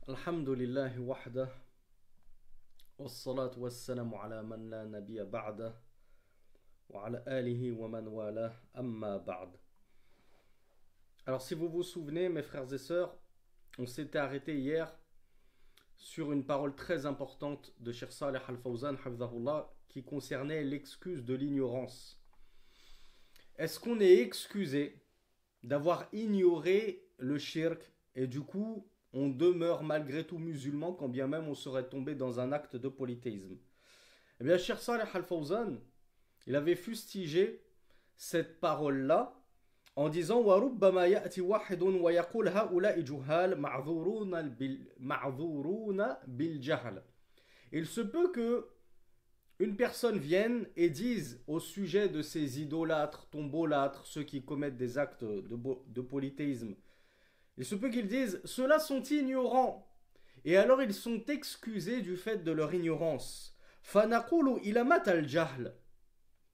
الحمد لله وحده والصلاة والسلام على من لا نبي بعده وعلى آله ومن والاه أما بعد. Alors si vous vous souvenez mes frères et sœurs, on s'était arrêté hier sur une parole très importante de Cheikh Saleh Al-Fawzan Hafidhahullah qui concernait l'excuse de l'ignorance. Est-ce qu'on est excusé d'avoir ignoré le shirk et du coup on demeure malgré tout musulman quand bien même on serait tombé dans un acte de polythéisme? Eh bien, Cheikh Saleh Al-Fawzan, il avait fustigé cette parole-là en disant وَرُبَّمَا يَأْتِ وَاحِدٌ وَيَقُولْ هَؤُلَاءِ جُهَّالٌ مَعْذُورُونَ بِالْجَهْلِ. Il se peut que une personne vienne et dise au sujet de ces idolâtres, tombolâtres, ceux qui commettent des actes de polythéisme, il se peut qu'ils disent ceux-là sont ignorants. Et alors ils sont excusés du fait de leur ignorance. فَنَقُولُ إِلَى مَتَى الْجَهْلِ.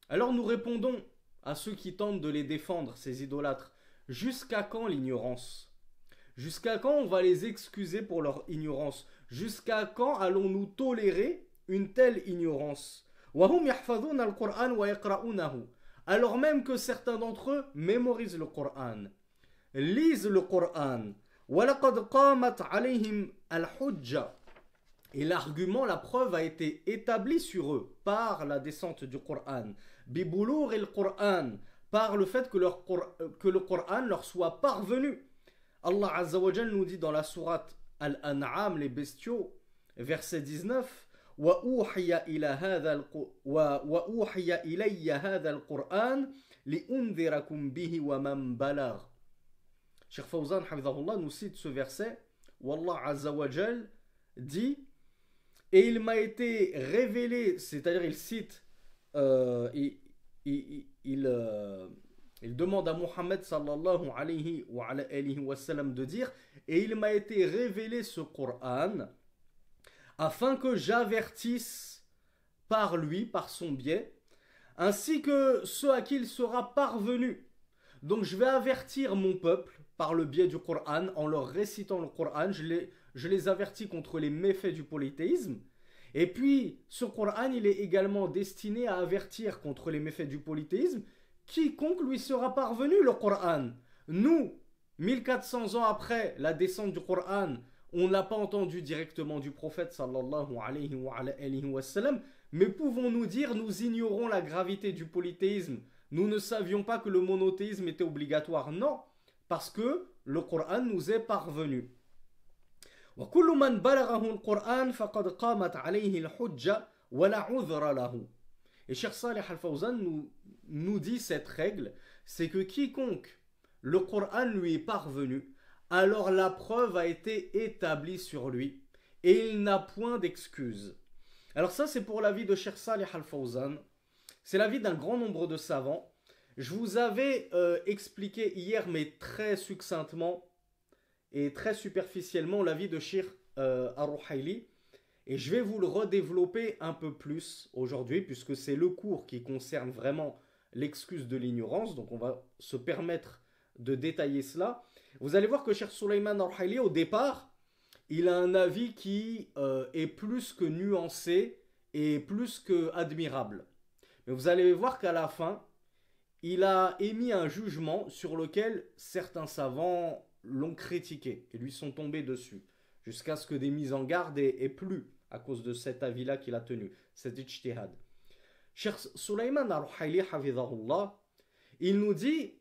Alors nous répondons à ceux qui tentent de les défendre, ces idolâtres, jusqu'à quand l'ignorance? Jusqu'à quand on va les excuser pour leur ignorance? Jusqu'à quand allons-nous tolérer une telle ignorance? وَهُمْ يَحْفَظُونَ الْقُرْآنَ وَيَقْرَؤُونَهُ. Alors même que certains d'entre eux mémorisent le Coran, lisent le Coran. وَلَقَدْ قَامَتْ عَلَيْهِمْ الْحُجَّةِ. Et l'argument, la preuve a été établie sur eux par la descente du Coran. بِبُلُوغِ الْقُرْآنِ. Par le fait que le Coran leur soit parvenu. Allah Azza wa Jal nous dit dans la sourate Al-An'am, les bestiaux, verset 19, وَأُوحِيَ إِلَيَّ هَذَا الْقُرْآنِ لِأُنذِرَكُمْ بِهِ وَمَنْ بَلَغَ. Cheikh Fawzan Hafidhahullah nous cite ce verset où Allah Azza wa Jal dit et il m'a été révélé, c'est-à-dire il cite, il demande à Muhammad sallallahu alayhi wa sallam de dire et il m'a été révélé ce Coran afin que j'avertisse par lui, par son biais, ainsi que ceux à qui il sera parvenu. Donc je vais avertir mon peuple par le biais du Coran, en leur récitant le Coran, je les avertis contre les méfaits du polythéisme. Et puis, ce Coran, il est également destiné à avertir contre les méfaits du polythéisme quiconque lui sera parvenu le Coran. Nous, 1400 ans après la descente du Coran, on ne l'a pas entendu directement du prophète sallallahu alayhi wa sallam, mais pouvons-nous dire nous ignorons la gravité du polythéisme? Nous ne savions pas que le monothéisme était obligatoire. Non, parce que le Coran nous est parvenu. وَكُلُّ مَنْ بَلَغَهُ الْقُرْآنِ فَقَدْ قَامَتْ عَلَيْهِ الْحُجَّةُ وَلَا عُذْرَ لَهُ. Et Cheikh Saleh Al-Fawzan nous dit cette règle, c'est que quiconque le Coran lui est parvenu, alors la preuve a été établie sur lui et il n'a point d'excuse. Alors ça c'est pour l'avis de Cheikh Saleh Al-Fawzan. C'est l'avis d'un grand nombre de savants. Je vous avais expliqué hier, mais très succinctement et très superficiellement, l'avis de Cheikh Ar-Ruhaili. Et je vais vous le redévelopper un peu plus aujourd'hui, puisque c'est le cours qui concerne vraiment l'excuse de l'ignorance. Donc on va se permettre de détailler cela. Vous allez voir que Cheikh Sulayman Ar-Ruhaili, au départ, il a un avis qui est plus que nuancé et plus que admirable. Mais vous allez voir qu'à la fin, il a émis un jugement sur lequel certains savants l'ont critiqué et lui sont tombés dessus, jusqu'à ce que des mises en garde aient plu à cause de cet avis-là qu'il a tenu, cet ijtihad. Cheikh Sulayman Ar-Ruhaili Hafidhahullah, il nous dit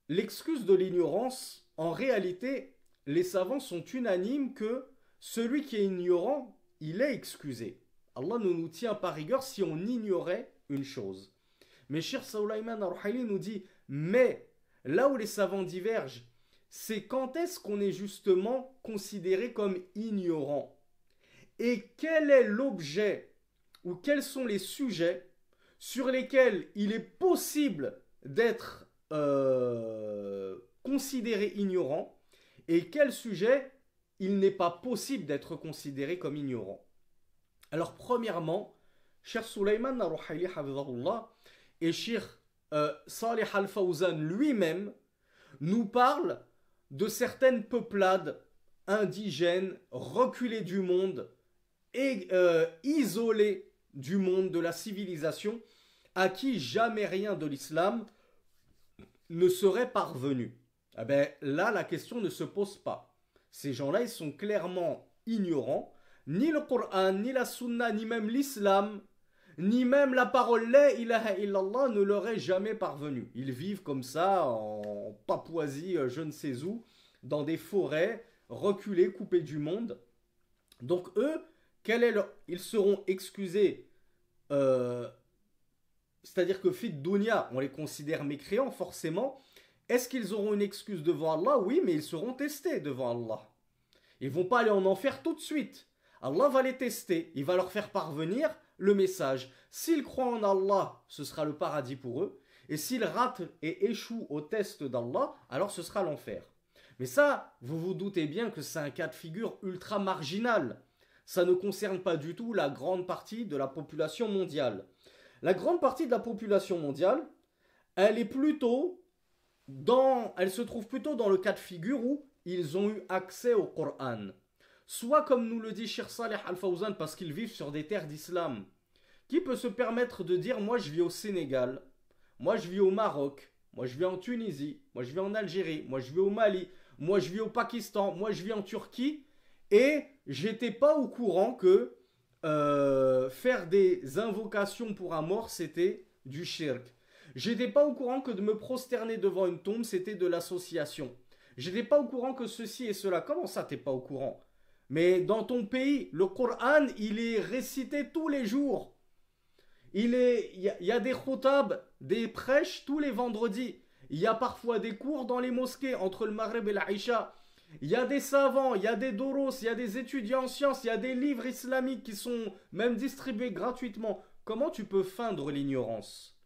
l'excuse de l'ignorance, en réalité, les savants sont unanimes que celui qui est ignorant, il est excusé. Allah ne nous tient pas rigueur si on ignorait une chose. Mais Cheikh Sulayman Ar-Ruhaili nous dit mais là où les savants divergent, c'est quand est-ce qu'on est justement considéré comme ignorant et quel est l'objet ou quels sont les sujets sur lesquels il est possible d'être considéré ignorant et quel sujet il n'est pas possible d'être considéré comme ignorant. Alors premièrement, Cheikh Sulayman Ar-Ruhaili Hafidhahullah et Cheikh Saleh Al-Fawzan lui-même nous parlent de certaines peuplades indigène, reculé du monde, et isolé du monde, de la civilisation, à qui jamais rien de l'islam ne serait parvenu. Eh ben, là, la question ne se pose pas. Ces gens-là, ils sont clairement ignorants. Ni le Coran, ni la Sunna, ni même l'islam, ni même la parole La ilaha illallah ne leur est jamais parvenu. Ils vivent comme ça, en Papouasie, je ne sais où, dans des forêts, reculés, coupés du monde. Donc eux, ils seront excusés, c'est-à-dire que fit dunya, on les considère mécréants forcément. Est-ce qu'ils auront une excuse devant Allah? Oui, mais ils seront testés devant Allah. Ils vont pas aller en enfer tout de suite. Allah va les tester, il va leur faire parvenir le message. S'ils croient en Allah, ce sera le paradis pour eux. Et s'ils ratent et échouent au test d'Allah, alors ce sera l'enfer. Mais ça, vous vous doutez bien que c'est un cas de figure ultra marginal. Ça ne concerne pas du tout la grande partie de la population mondiale. La grande partie de la population mondiale, elle se trouve plutôt dans le cas de figure où ils ont eu accès au Coran. Soit comme nous le dit Cheikh Saleh Al-Fawzan, parce qu'ils vivent sur des terres d'islam. Qui peut se permettre de dire, moi je vis au Sénégal, moi je vis au Maroc, moi je vis en Tunisie, moi je vis en Algérie, moi je vis au Mali, moi je vis au Pakistan, moi je vis en Turquie, et j'étais pas au courant que faire des invocations pour un mort, c'était du shirk. J'étais pas au courant que de me prosterner devant une tombe, c'était de l'association. J'étais pas au courant que ceci et cela. Comment ça, t'es pas au courant? Mais dans ton pays, le Coran, il est récité tous les jours. Il y a des khutab, des prêches tous les vendredis. Il y a parfois des cours dans les mosquées entre le Maghreb et l'Aïcha. Il y a des savants, il y a des doros, il y a des étudiants en sciences, il y a des livres islamiques qui sont même distribués gratuitement. Comment tu peux feindre l'ignorance?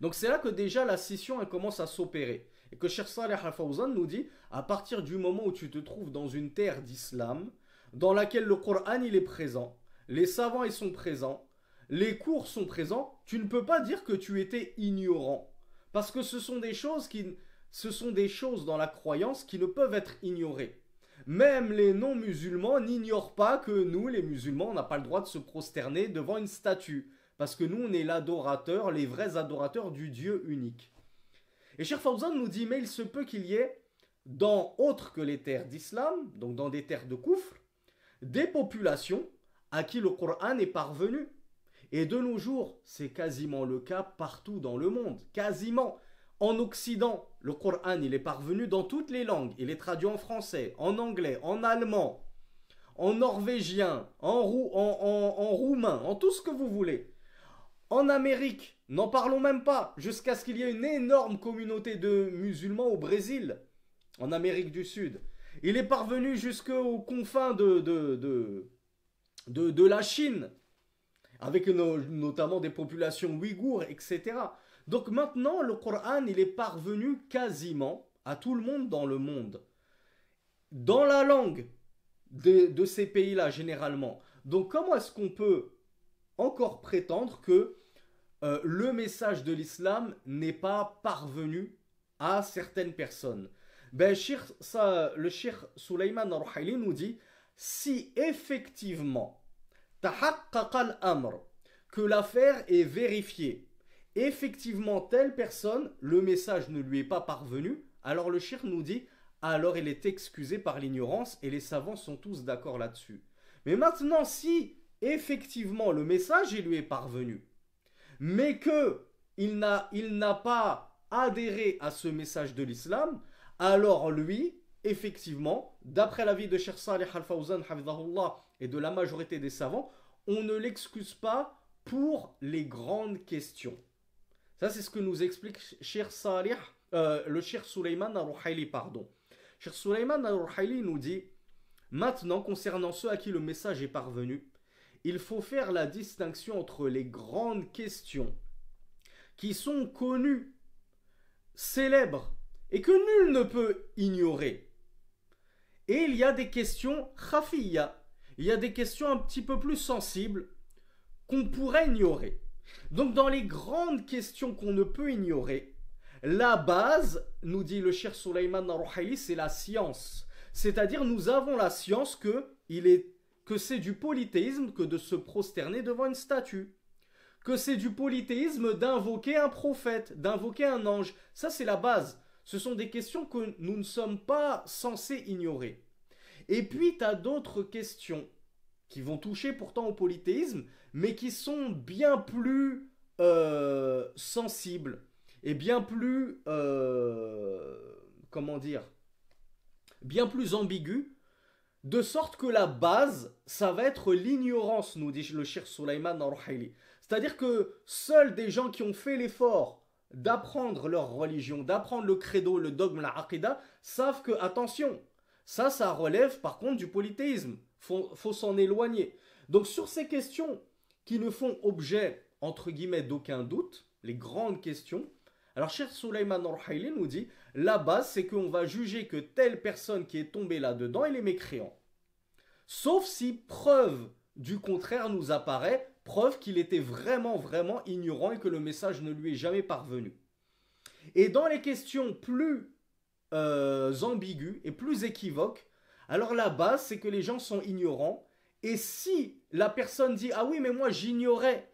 Donc c'est là que déjà la scission elle commence à s'opérer. Et que Cheikh Saleh Al-Fawzan nous dit, à partir du moment où tu te trouves dans une terre d'islam, dans laquelle le Coran il est présent, les savants ils sont présents, les cours sont présents, tu ne peux pas dire que tu étais ignorant. Parce que ce sont des choses dans la croyance qui ne peuvent être ignorées. Même les non-musulmans n'ignorent pas que nous, les musulmans, on n'a pas le droit de se prosterner devant une statue. Parce que nous, on est l'adorateur, les vrais adorateurs du Dieu unique. Et Cheikh Fawzan nous dit, mais il se peut qu'il y ait, dans autres que les terres d'islam, donc dans des terres de koufr, des populations à qui le Coran est parvenu. Et de nos jours, c'est quasiment le cas partout dans le monde. Quasiment. En Occident, le Coran, il est parvenu dans toutes les langues. Il est traduit en français, en anglais, en allemand, en norvégien, en roumain, en tout ce que vous voulez. En Amérique, n'en parlons même pas, jusqu'à ce qu'il y ait une énorme communauté de musulmans au Brésil, en Amérique du Sud. Il est parvenu jusqu'aux confins de la Chine, avec notamment des populations ouïghours, etc. Donc maintenant, le Coran, il est parvenu quasiment à tout le monde dans le monde. Dans la langue de ces pays-là, généralement. Donc comment est-ce qu'on peut encore prétendre que le message de l'islam n'est pas parvenu à certaines personnes? Ben, le Cheikh Sulaiman al-Ruhaili nous dit, si effectivement, tahaqqaq al-amr, que l'affaire est vérifiée, effectivement telle personne, le message ne lui est pas parvenu, alors le Cheikh nous dit, alors il est excusé par l'ignorance, et les savants sont tous d'accord là-dessus. Mais maintenant, si effectivement le message il lui est parvenu, mais que il n'a pas adhéré à ce message de l'islam, alors lui, effectivement, d'après l'avis de Cheikh Saleh Al-Fawzan et de la majorité des savants, on ne l'excuse pas pour les grandes questions. Ça, c'est ce que nous explique le Cheikh Sulaiman al-Ruhaili, pardon. Cheikh Sulaiman al-Ruhaili nous dit, maintenant, concernant ceux à qui le message est parvenu, il faut faire la distinction entre les grandes questions qui sont connues, célèbres, et que nul ne peut ignorer. Et il y a des questions khafiyya, il y a des questions un petit peu plus sensibles qu'on pourrait ignorer. Donc dans les grandes questions qu'on ne peut ignorer, la base, nous dit le Cheikh Sulaiman al-Ruhaili, c'est la science. C'est-à-dire, nous avons la science que c'est du polythéisme que de se prosterner devant une statue. Que c'est du polythéisme d'invoquer un prophète, d'invoquer un ange. Ça, c'est la base. Ce sont des questions que nous ne sommes pas censés ignorer. Et puis, tu as d'autres questions qui vont toucher pourtant au polythéisme, mais qui sont bien plus sensibles et bien plus, comment dire, bien plus ambiguës, de sorte que la base, ça va être l'ignorance, nous dit le Cheikh Sulaiman al-Ruhaili. C'est-à-dire que seuls des gens qui ont fait l'effort d'apprendre leur religion, d'apprendre le credo, le dogme, la aqidah, savent que, attention, ça relève par contre du polythéisme. Faut s'en éloigner. Donc sur ces questions qui ne font objet, entre guillemets, d'aucun doute, les grandes questions, alors Cheikh Sulaiman al-Ruhaili nous dit, la base c'est qu'on va juger que telle personne qui est tombée là-dedans, elle est mécréant. Sauf si preuve du contraire nous apparaît, preuve qu'il était vraiment ignorant et que le message ne lui est jamais parvenu. Et dans les questions plus ambiguës et plus équivoques, alors la base c'est que les gens sont ignorants, et si la personne dit ah oui mais moi j'ignorais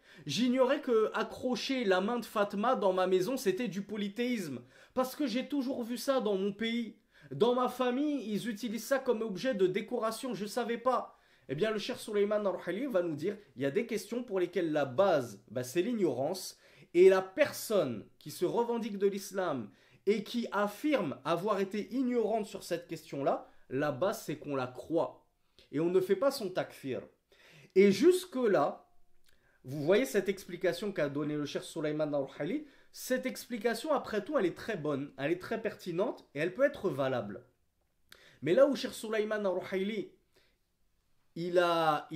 que accrocher la main de Fatma dans ma maison c'était du polythéisme, parce que j'ai toujours vu ça dans mon pays, dans ma famille ils utilisent ça comme objet de décoration, je savais pas. Eh bien le Cheikh Sulaiman al-Ruhaili va nous dire il y a des questions pour lesquelles la base c'est l'ignorance, et la personne qui se revendique de l'islam et qui affirme avoir été ignorante sur cette question-là, la base c'est qu'on la croit et on ne fait pas son takfir. Et jusque-là, vous voyez cette explication qu'a donnée le Cheikh Sulaiman al-Ruhaili, cette explication après tout elle est très bonne, elle est très pertinente et elle peut être valable. Mais là où Cheikh Sulaiman al-Ruhaili il a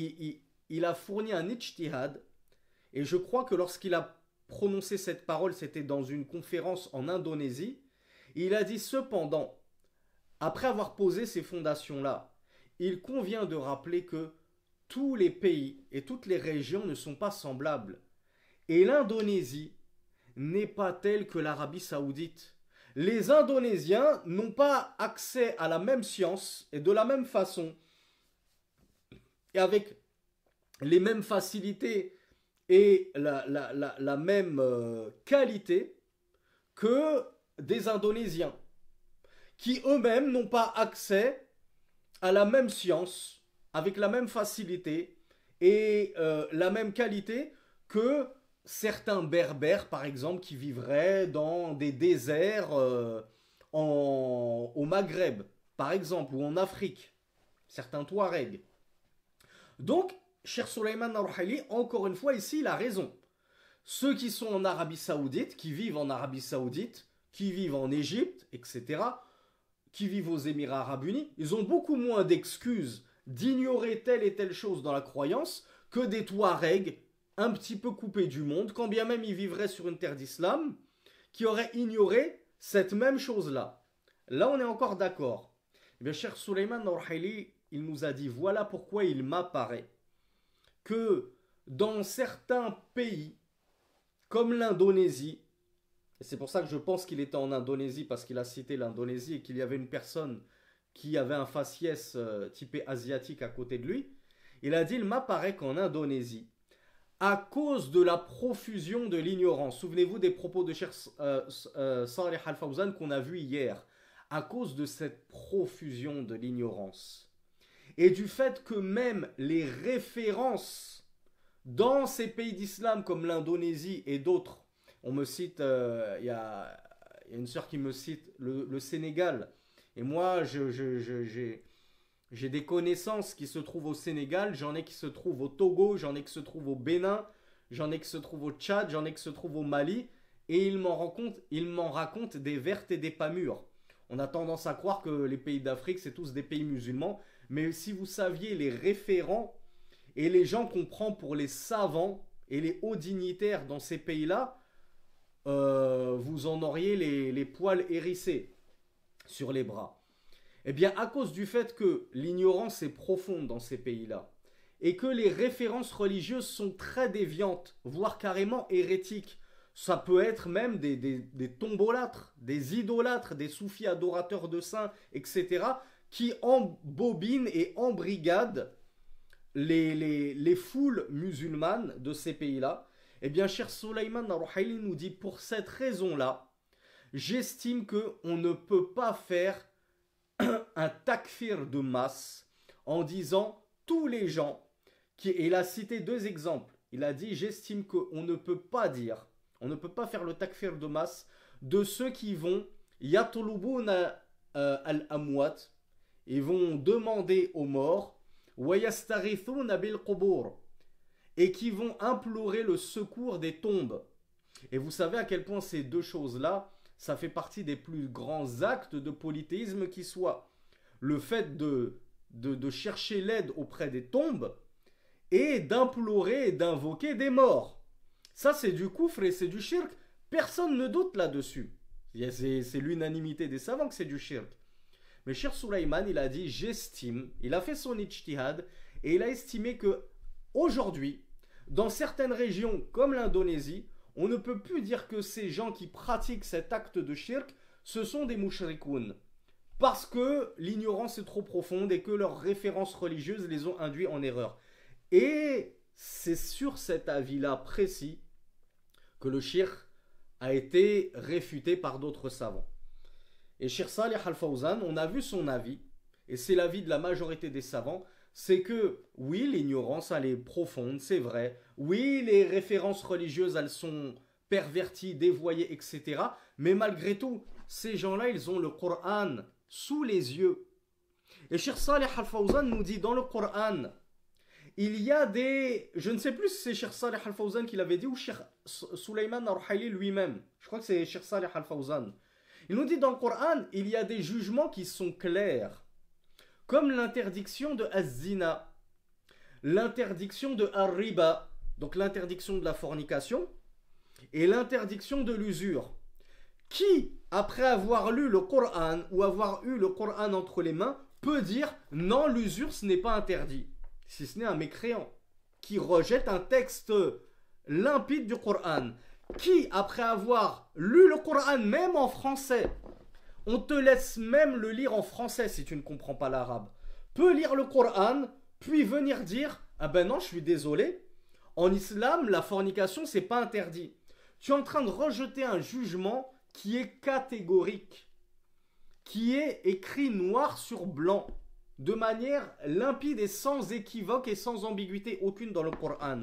fourni un ijtihad, et je crois que lorsqu'il a prononcé cette parole c'était dans une conférence en Indonésie, il a dit cependant, après avoir posé ces fondations-là, il convient de rappeler que tous les pays et toutes les régions ne sont pas semblables. Et l'Indonésie n'est pas telle que l'Arabie Saoudite. Les Indonésiens n'ont pas accès à la même science et de la même façon, et avec les mêmes facilités et la même qualité que des Indonésiens, qui eux-mêmes n'ont pas accès à la même science, avec la même facilité et la même qualité que certains berbères, par exemple, qui vivraient dans des déserts au Maghreb, par exemple, ou en Afrique, certains Touaregs. Donc, Cheikh Sulaiman al-Ruhaili, encore une fois, ici, il a raison. Ceux qui sont en Arabie Saoudite, qui vivent en Arabie Saoudite, qui vivent en Égypte, etc., qui vivent aux Émirats Arabes Unis, ils ont beaucoup moins d'excuses d'ignorer telle et telle chose dans la croyance que des Touaregs un petit peu coupés du monde, quand bien même ils vivraient sur une terre d'islam, qui auraient ignoré cette même chose-là. Là, on est encore d'accord. Eh bien, Cheikh Sulaiman al-Ruhaili, il nous a dit, voilà pourquoi il m'apparaît que dans certains pays, comme l'Indonésie, et c'est pour ça que je pense qu'il était en Indonésie, parce qu'il a cité l'Indonésie et qu'il y avait une personne qui avait un faciès typé asiatique à côté de lui, il a dit, il m'apparaît qu'en Indonésie, à cause de la profusion de l'ignorance, souvenez-vous des propos de Cheikh Salih Al-Fawzan qu'on a vu hier, à cause de cette profusion de l'ignorance, et du fait que même les références dans ces pays d'islam comme l'Indonésie et d'autres, on me cite, il y a une sœur qui me cite le Sénégal, et moi j'ai des connaissances qui se trouvent au Sénégal, j'en ai qui se trouvent au Togo, j'en ai qui se trouvent au Bénin, j'en ai qui se trouvent au Tchad, j'en ai qui se trouvent au Mali, et ils m'en racontent des vertes et des pas mûres. On a tendance à croire que les pays d'Afrique, c'est tous des pays musulmans, mais si vous saviez les référents et les gens qu'on prend pour les savants et les hauts dignitaires dans ces pays-là, vous en auriez les poils hérissés sur les bras. Eh bien, à cause du fait que l'ignorance est profonde dans ces pays-là, et que les références religieuses sont très déviantes, voire carrément hérétiques, ça peut être même des tombolâtres, des idolâtres, des soufis adorateurs de saints, etc., qui embobine et embrigade les foules musulmanes de ces pays-là. Eh bien, cher Sulaiman Narouhaili nous dit, pour cette raison-là, j'estime qu'on ne peut pas faire un takfir de masse en disant tous les gens et il a cité deux exemples. Il a dit, j'estime qu'on ne peut pas dire, on ne peut pas faire le takfir de masse de ceux qui vont yatulubuna al-amwat, ils vont demander aux morts, wa yastarithuna bil qubur, et qui vont implorer le secours des tombes. Et vous savez à quel point ces deux choses-là, ça fait partie des plus grands actes de polythéisme qui soient. Le fait de chercher l'aide auprès des tombes et d'implorer et d'invoquer des morts. Ça, c'est du koufr et c'est du shirk. Personne ne doute là-dessus. C'est l'unanimité des savants que c'est du shirk. Mais Cheikh Sulaiman, il a dit, j'estime, il a fait son ijtihad et il a estimé que aujourd'hui, dans certaines régions comme l'Indonésie, on ne peut plus dire que ces gens qui pratiquent cet acte de shirk, ce sont des mushrikoun. Parce que l'ignorance est trop profonde et que leurs références religieuses les ont induits en erreur. Et c'est sur cet avis-là précis que le shirk a été réfuté par d'autres savants. Et Cheikh Salih Al-Fawzan, on a vu son avis, et c'est l'avis de la majorité des savants, c'est que oui, l'ignorance, elle est profonde, c'est vrai. Oui, les références religieuses, elles sont perverties, dévoyées, etc. Mais malgré tout, ces gens-là, ils ont le Coran sous les yeux. Et Cheikh Salih Al-Fawzan nous dit dans le Coran, il y a des... Je ne sais plus si c'est Cheikh Salih Al-Fawzan qui l'avait dit ou Cheikh Sulaiman Narouhaili lui-même. Je crois que c'est Cheikh Salih Al-Fawzan. Il nous dit dans le Coran, il y a des jugements qui sont clairs. Comme l'interdiction de az-zina, l'interdiction de ar-riba, donc l'interdiction de la fornication, et l'interdiction de l'usure. Qui, après avoir lu le Coran ou avoir eu le Coran entre les mains, peut dire non, l'usure ce n'est pas interdit, si ce n'est un mécréant qui rejette un texte limpide du Coran. Qui, après avoir lu le Coran même en français, on te laisse même le lire en français si tu ne comprends pas l'arabe, peut lire le Coran, puis venir dire ah ben non, je suis désolé, en islam, la fornication c'est pas interdit. Tu es en train de rejeter un jugement qui est catégorique, qui est écrit noir sur blanc, de manière limpide et sans équivoque et sans ambiguïté aucune dans le Coran.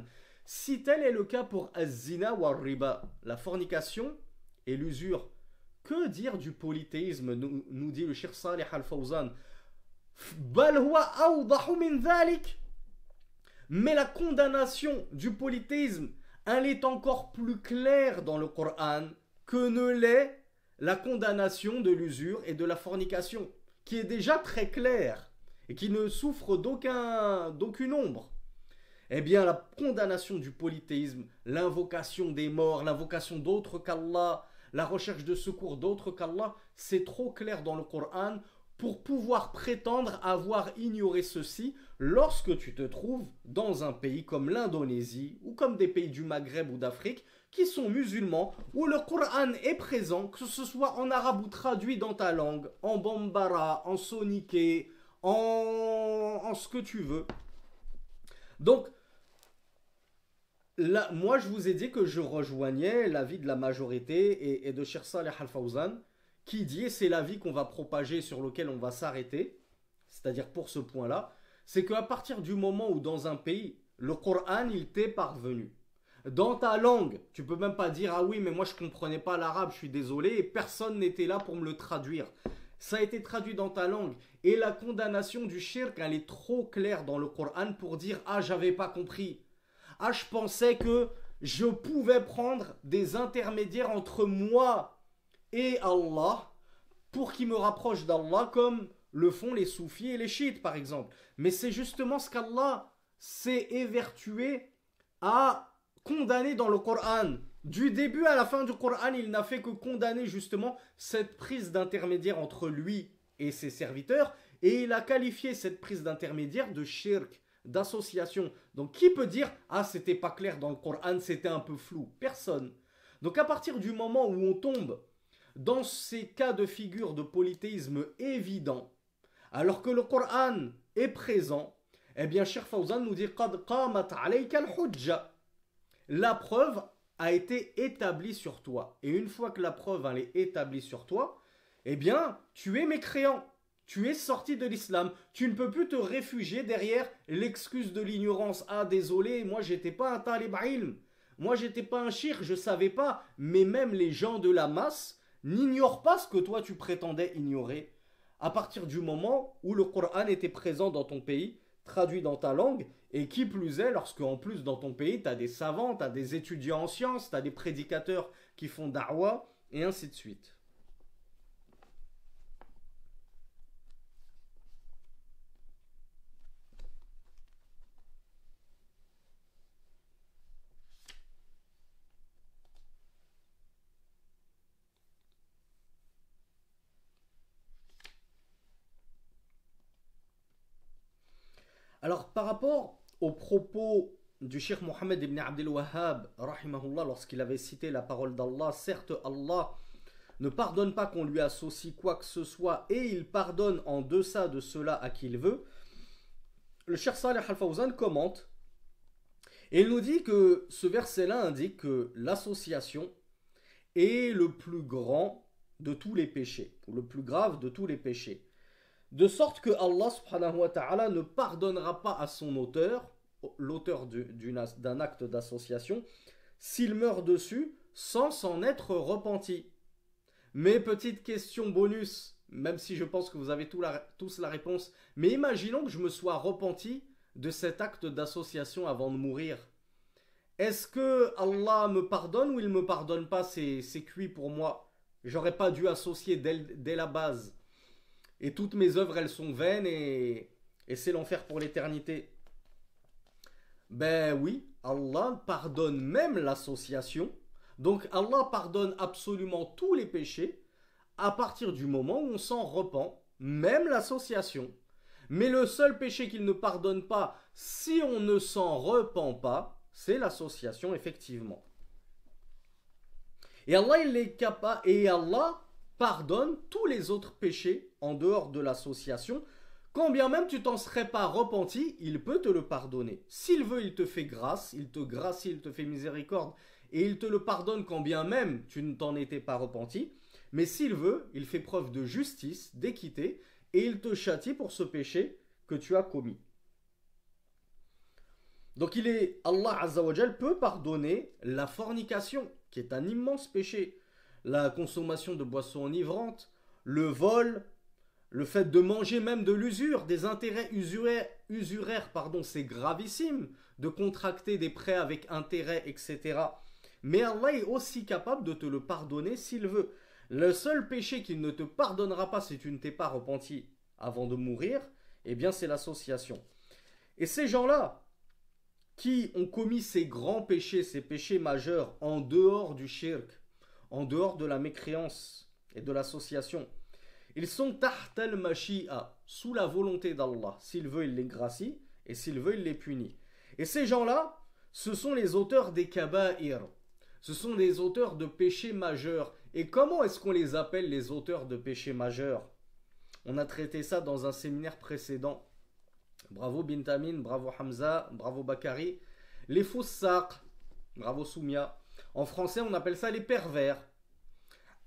Si tel est le cas pour az-zina wa riba, la fornication et l'usure, que dire du polythéisme, nous dit le Cheikh Salih Al-Fawzan. Bal huwa awdahu min dhalik. Mais la condamnation du polythéisme, elle est encore plus claire dans le Coran que ne l'est la condamnation de l'usure et de la fornication, qui est déjà très claire et qui ne souffre d'aucune ombre. Eh bien, la condamnation du polythéisme, l'invocation des morts, l'invocation d'autres qu'Allah, la recherche de secours d'autres qu'Allah, c'est trop clair dans le Coran pour pouvoir prétendre avoir ignoré ceci lorsque tu te trouves dans un pays comme l'Indonésie ou comme des pays du Maghreb ou d'Afrique qui sont musulmans, où le Coran est présent, que ce soit en arabe ou traduit dans ta langue, en bambara, en soniké, en ce que tu veux. Donc, là, moi, je vous ai dit que je rejoignais l'avis de la majorité et de Cheikh Salih Al-Fawzan, qui dit, et c'est l'avis qu'on va propager, sur lequel on va s'arrêter, c'est-à-dire pour ce point-là, c'est qu'à partir du moment où dans un pays, le Coran, il t'est parvenu, dans ta langue, tu peux même pas dire, ah oui, mais moi je comprenais pas l'arabe, je suis désolé, et personne n'était là pour me le traduire. Ça a été traduit dans ta langue. Et la condamnation du shirk, elle est trop claire dans le Coran pour dire, ah, j'avais pas compris. Ah, je pensais que je pouvais prendre des intermédiaires entre moi et Allah pour qu'il me rapproche d'Allah comme le font les soufis et les chiites par exemple. Mais c'est justement ce qu'Allah s'est évertué à condamner dans le Coran. Du début à la fin du Coran, il n'a fait que condamner justement cette prise d'intermédiaire entre lui et ses serviteurs, et il a qualifié cette prise d'intermédiaire de shirk, d'association. Donc qui peut dire ah c'était pas clair dans le Coran, c'était un peu flou? Personne. Donc à partir du moment où on tombe dans ces cas de figure de polythéisme évident, Alors que le Coran est présent, eh bien, Cheikh Fawzan nous dit قَدْ قَامَتْ عَلَيْكَ الْحُجَّةِ. La preuve a été établie sur toi. Et une fois que la preuve elle est établie sur toi, eh bien, tu es mécréant. Tu es sorti de l'islam. Tu ne peux plus te réfugier derrière l'excuse de l'ignorance. Ah, désolé, moi, j'étais pas un talib ilm. Moi, j'étais pas un shir, je savais pas. Mais même les gens de la masse n'ignorent pas ce que toi, tu prétendais ignorer. À partir du moment où le Coran était présent dans ton pays, traduit dans ta langue, et qui plus est, lorsque en plus dans ton pays, tu as des savants, tu as des étudiants en sciences, tu as des prédicateurs qui font da'wa, et ainsi de suite. Alors, par rapport aux propos du Cheikh Mohammed ibn Abdel Wahhab, rahimahullah, lorsqu'il avait cité la parole d'Allah, certes, Allah ne pardonne pas qu'on lui associe quoi que ce soit et il pardonne en deçà de cela à qui il veut. Le Cheikh Saleh Al-Fawzan commente et il nous dit que ce verset-là indique que l'association est le plus grand de tous les péchés, ou le plus grave de tous les péchés. De sorte que Allah subhanahu wa ta'ala ne pardonnera pas à son auteur, l'auteur d'un acte d'association, s'il meurt dessus sans s'en être repenti. Mais petite question bonus, même si je pense que vous avez tous la réponse, mais imaginons que je me sois repenti de cet acte d'association avant de mourir. Est-ce que Allah me pardonne ou il ne me pardonne pas? C'est cuit pour moi. J'aurais pas dû associer dès la base. Et toutes mes œuvres, elles sont vaines et c'est l'enfer pour l'éternité. Ben oui, Allah pardonne même l'association. Donc Allah pardonne absolument tous les péchés à partir du moment où on s'en repent, même l'association. Mais le seul péché qu'il ne pardonne pas si on ne s'en repent pas, c'est l'association effectivement. Et Allah, il est capable, et Allah pardonne tous les autres péchés en dehors de l'association. Quand bien même tu t'en serais pas repenti, il peut te le pardonner. S'il veut, il te fait grâce, il te gracie, il te fait miséricorde et il te le pardonne quand bien même tu ne t'en étais pas repenti. Mais s'il veut, il fait preuve de justice, d'équité et il te châtie pour ce péché que tu as commis. Donc Allah Azza wa Jal peut pardonner la fornication, qui est un immense péché, la consommation de boissons enivrantes, le vol, le fait de manger même de l'usure, des intérêts usuraires, c'est gravissime, de contracter des prêts avec intérêt, etc. Mais Allah est aussi capable de te le pardonner s'il veut. Le seul péché qu'il ne te pardonnera pas si tu ne t'es pas repenti avant de mourir, eh bien c'est l'association. Et ces gens-là, qui ont commis ces grands péchés, ces péchés majeurs, en dehors du shirk, en dehors de la mécréance et de l'association, ils sont taht al-mashi'a, sous la volonté d'Allah. S'il veut, il les gracie, et s'il veut, il les punit. Et ces gens-là, ce sont les auteurs des kaba'ir. Ce sont des auteurs de péchés majeurs. Et comment est-ce qu'on les appelle les auteurs de péchés majeurs? On a traité ça dans un séminaire précédent. Bravo Bintamin, bravo Hamza, bravo Bakari. Les foussaq, bravo Soumia. En français, on appelle ça les pervers.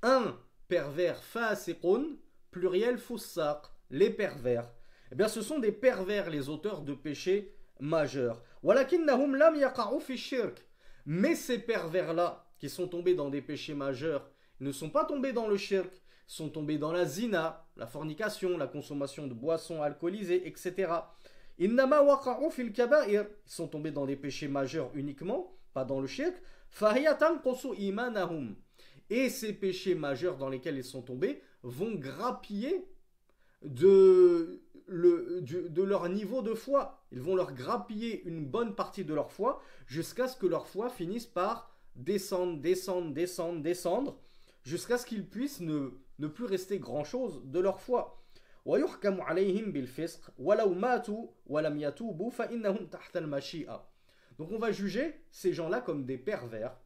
Un pervers fasiqun, pluriel foussaq, les pervers. Eh bien, ce sont des pervers, les auteurs de péchés majeurs. Walakinnahum lam yaqa'u fi shirk. Mais ces pervers-là, qui sont tombés dans des péchés majeurs, ils ne sont pas tombés dans le shirk, ils sont tombés dans la zina, la fornication, la consommation de boissons alcoolisées, etc. Innama waqa'u fil kaba'ir. Ils sont tombés dans des péchés majeurs uniquement, pas dans le shirk. Fahiyatan qosu imanahum. Et ces péchés majeurs dans lesquels ils sont tombés vont grappiller de leur niveau de foi. Ils vont leur grappiller une bonne partie de leur foi jusqu'à ce que leur foi finisse par descendre, jusqu'à ce qu'ils puissent ne plus rester grand-chose de leur foi. ويحكم عليهم بالفسق ولو ماتوا ولم يتوبوا فإنهم تحت المشيئة. Donc on va juger ces gens-là comme des pervers.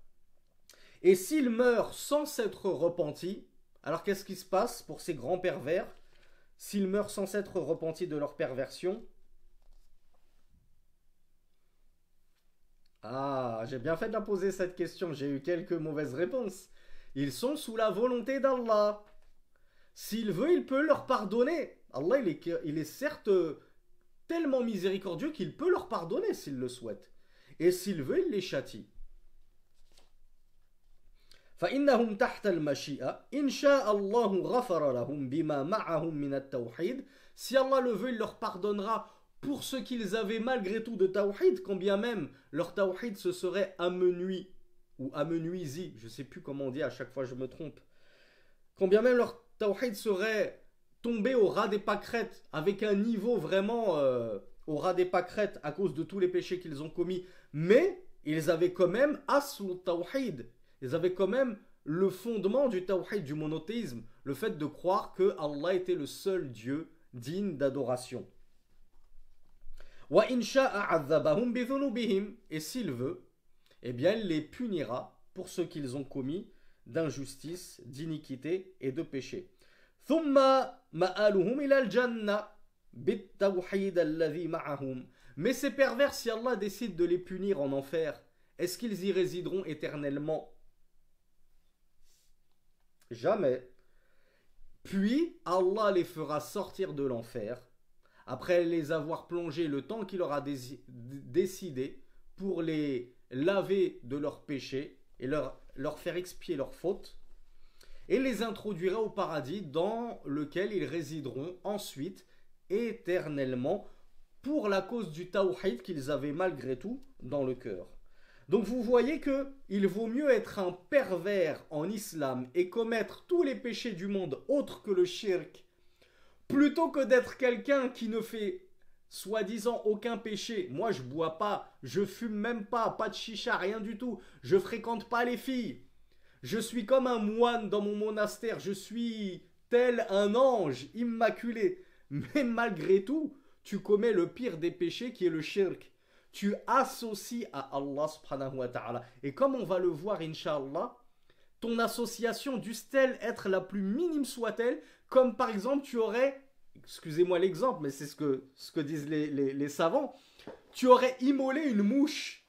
Et s'ils meurent sans s'être repentis, alors qu'est-ce qui se passe pour ces grands pervers? s'ils meurent sans s'être repentis de leur perversion? Ah, j'ai bien fait de la poser cette question, j'ai eu quelques mauvaises réponses. Ils sont sous la volonté d'Allah. S'il veut, il peut leur pardonner. Allah, il est certes tellement miséricordieux qu'il peut leur pardonner s'il le souhaite. Et s'il veut, il les châtie. فإنهم تحت المشيئة إن شاء الله غفر لهم بما معهم من التوحيد. Si Allah le veut, il leur pardonnera pour ce qu'ils avaient malgré tout de tawhid, quand bien même leur tawhid se serait amenuis ou amenuisi, je ne sais plus comment on dit, à chaque fois je me trompe, quand bien même leur tawhid serait tombé au ras des pâquerettes, avec un niveau vraiment au ras des pâquerettes à cause de tous les péchés qu'ils ont commis, mais ils avaient quand même aslu tawhid, ils avaient quand même le fondement du tawhid, du monothéisme, le fait de croire que Allah était le seul Dieu digne d'adoration. Et s'il veut, eh bien il les punira pour ce qu'ils ont commis d'injustice, d'iniquité et de péché. Mais ces pervers, si Allah décide de les punir en enfer, est-ce qu'ils y résideront éternellement? Jamais. Puis Allah les fera sortir de l'enfer, après les avoir plongés le temps qu'il aura décidé, pour les laver de leurs péchés et leur faire expier leurs fautes, et les introduira au paradis dans lequel ils résideront ensuite éternellement pour la cause du tawhid qu'ils avaient malgré tout dans le cœur. Donc vous voyez que il vaut mieux être un pervers en islam et commettre tous les péchés du monde autres que le shirk, plutôt que d'être quelqu'un qui ne fait soi-disant aucun péché. Moi je bois pas, je fume même pas de chicha, rien du tout, je fréquente pas les filles, je suis comme un moine dans mon monastère, je suis tel un ange immaculé, mais malgré tout tu commets le pire des péchés qui est le shirk. Tu associes à Allah subhanahu wa ta'ala. Et comme on va le voir, Inch'Allah, ton association dusse-t-elle être la plus minime soit-elle, comme par exemple tu aurais, excusez-moi l'exemple, mais c'est ce que disent les savants, tu aurais immolé une mouche,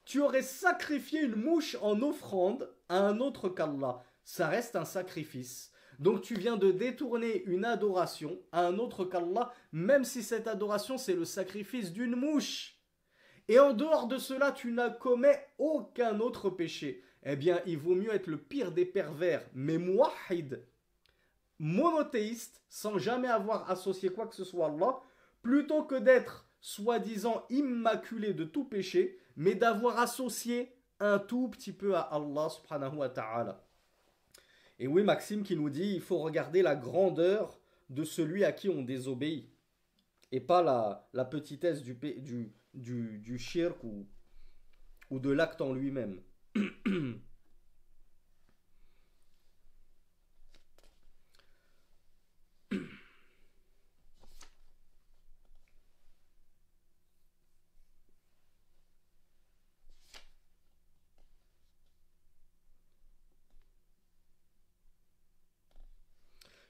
tu aurais sacrifié une mouche en offrande à un autre qu'Allah. Ça reste un sacrifice. Donc tu viens de détourner une adoration à un autre qu'Allah, même si cette adoration c'est le sacrifice d'une mouche. Et en dehors de cela, tu n'as commis aucun autre péché. Eh bien, il vaut mieux être le pire des pervers, mais muwahhid, monothéiste, sans jamais avoir associé quoi que ce soit à Allah, plutôt que d'être soi-disant immaculé de tout péché, mais d'avoir associé un tout petit peu à Allah subhanahu wa ta'ala. Et oui, Maxime qui nous dit, il faut regarder la grandeur de celui à qui on désobéit, et pas la petitesse du shirk ou de l'acte en lui-même.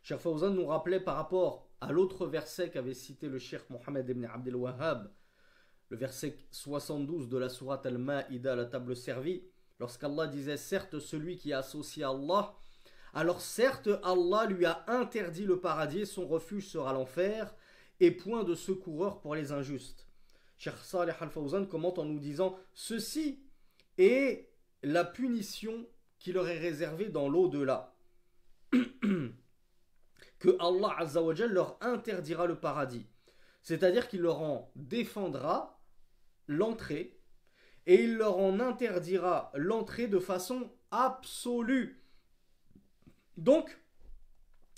Cheikh Fawzan nous rappelait par rapport à l'autre verset qu'avait cité le Cheikh Mohammed ibn Abdel Wahhab, le verset 72 de la sourate Al-Ma'ida, la table servie, lorsqu'Allah disait certes celui qui associe à Allah, alors certes Allah lui a interdit le paradis, son refuge sera l'enfer, et point de secoureur pour les injustes. Cheikh Saleh Al-Fawzan commente en nous disant ceci est la punition qui leur est réservée dans l'au-delà. Que Allah Azza wa Jal leur interdira le paradis. C'est-à-dire qu'il leur en défendra l'entrée et il leur en interdira l'entrée de façon absolue. Donc,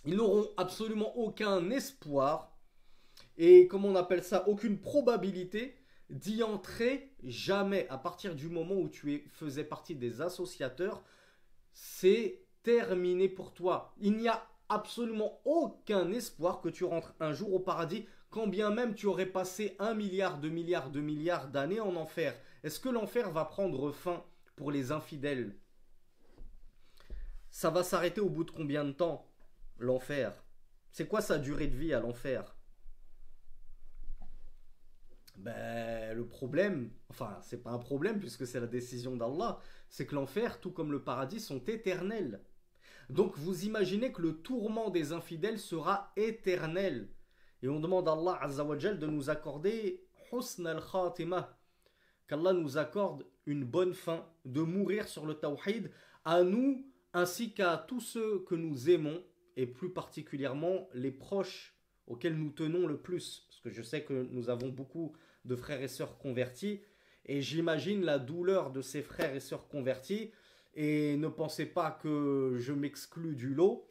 ils n'auront absolument aucun espoir et, comme on appelle ça, aucune probabilité d'y entrer jamais. À partir du moment où faisais partie des associateurs, c'est terminé pour toi. Il n'y a absolument aucun espoir que tu rentres un jour au paradis, quand bien même tu aurais passé 1 milliard, 2 milliards, 2 milliards d'années en enfer. Est-ce que l'enfer va prendre fin pour les infidèles? Ça va s'arrêter au bout de combien de temps, l'enfer? C'est quoi sa durée de vie à l'enfer? Ben, le problème, enfin, c'est pas un problème puisque c'est la décision d'Allah, c'est que l'enfer, tout comme le paradis, sont éternels. Donc vous imaginez que le tourment des infidèles sera éternel. Et on demande à Allah Azzawajal de nous accorder husn al-khatimah, qu'Allah nous accorde une bonne fin, de mourir sur le tawhid, à nous ainsi qu'à tous ceux que nous aimons, et plus particulièrement les proches auxquels nous tenons le plus. Parce que je sais que nous avons beaucoup de frères et sœurs convertis, et j'imagine la douleur de ces frères et sœurs convertis, et ne pensez pas que je m'exclus du lot,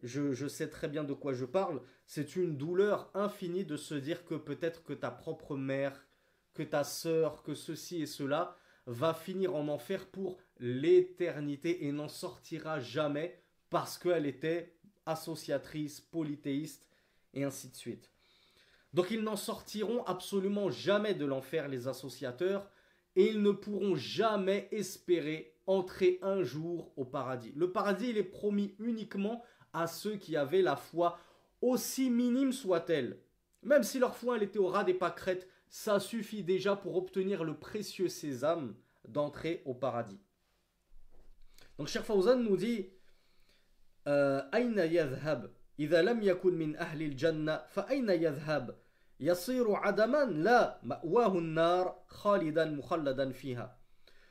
je sais très bien de quoi je parle, c'est une douleur infinie de se dire que peut-être que ta propre mère, que ta sœur, que ceci et cela va finir en enfer pour l'éternité et n'en sortira jamais parce qu'elle était associatrice, polythéiste et ainsi de suite. Donc ils n'en sortiront absolument jamais de l'enfer, les associateurs, et ils ne pourront jamais espérer entrer un jour au paradis. Le paradis, il est promis uniquement à ceux qui avaient la foi, aussi minime soit-elle. Même si leur foi elle était au ras des pâquerettes, ça suffit déjà pour obtenir le précieux sésame d'entrer au paradis. Donc Cheikh Fawzan nous dit Aïna yadhhab إذا لم يكن من أهل الجنة فأين يذهب يصير عدما لا مأواه النار خالدا مخلدا فيها.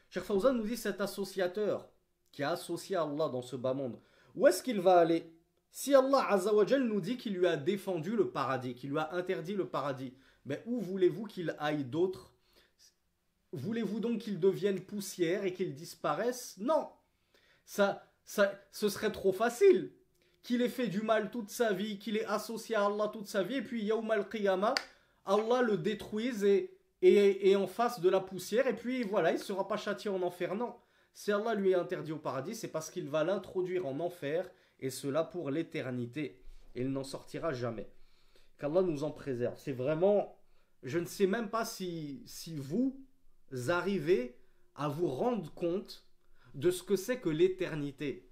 Cheikh Fawzan nous dit cet associateur qui a associé Allah dans ce bas monde, où est-ce qu'il va aller? Si Allah Azzawajal nous dit qu'il lui a défendu le paradis, qu'il lui a interdit le paradis, mais où voulez-vous qu'il aille d'autre? Voulez-vous donc qu'il devienne poussière et qu'il disparaisse? Non, ce serait trop facile. Qu'il ait fait du mal toute sa vie, qu'il ait associé à Allah toute sa vie, et puis Yawm al-Qiyamah, Allah le détruise et en face de la poussière, et puis voilà, il ne sera pas châtié en enfer. Non, si Allah lui est interdit au paradis, c'est parce qu'il va l'introduire en enfer, et cela pour l'éternité. Et il n'en sortira jamais. Qu'Allah nous en préserve. C'est vraiment... Je ne sais même pas si vous arrivez à vous rendre compte de ce que c'est que l'éternité.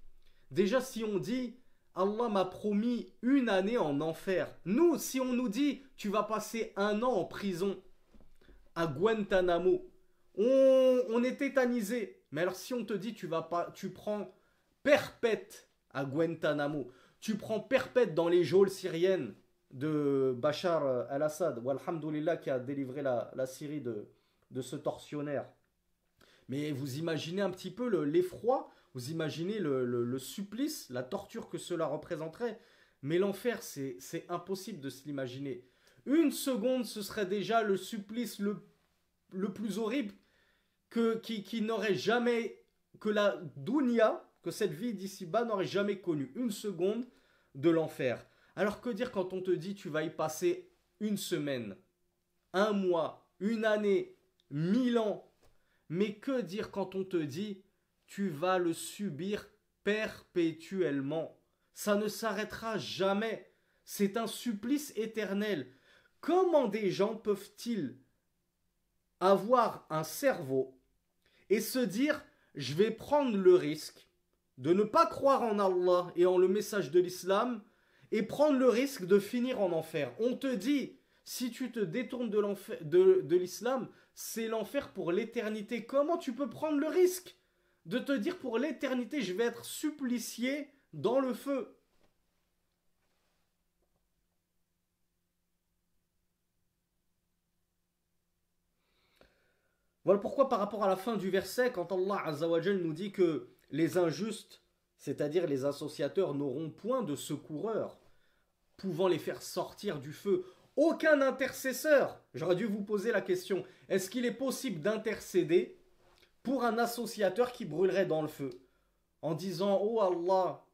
Déjà, si on dit... Allah m'a promis une année en enfer. Nous, si on nous dit tu vas passer un an en prison à Guantanamo, on est tétanisé. Mais alors si on te dit tu prends perpète à Guantanamo, tu prends perpète dans les geôles syriennes de Bachar al-Assad, ou alhamdoulilah qui a délivré la Syrie de ce tortionnaire. Mais vous imaginez un petit peu l'effroi. Vous imaginez le supplice, la torture que cela représenterait. Mais l'enfer, c'est impossible de se l'imaginer. Une seconde, ce serait déjà le supplice le plus horrible qui n'aurait jamais, que la dunya, que cette vie d'ici-bas n'aurait jamais connu. Une seconde de l'enfer. Alors que dire quand on te dit tu vas y passer une semaine, un mois, une année, 1000 ans? Mais que dire quand on te dit tu vas le subir perpétuellement? Ça ne s'arrêtera jamais. C'est un supplice éternel. Comment des gens peuvent-ils avoir un cerveau et se dire je vais prendre le risque de ne pas croire en Allah et en le message de l'islam et prendre le risque de finir en enfer? On te dit si tu te détournes de l'islam, c'est l'enfer pour l'éternité. Comment tu peux prendre le risque de te dire pour l'éternité je vais être supplicié dans le feu? Voilà pourquoi par rapport à la fin du verset, quand Allah Azzawajal nous dit que les injustes, c'est-à-dire les associateurs, n'auront point de secoureur pouvant les faire sortir du feu, aucun intercesseur. J'aurais dû vous poser la question, est-ce qu'il est possible d'intercéder pour un associateur qui brûlerait dans le feu, en disant oh Allah,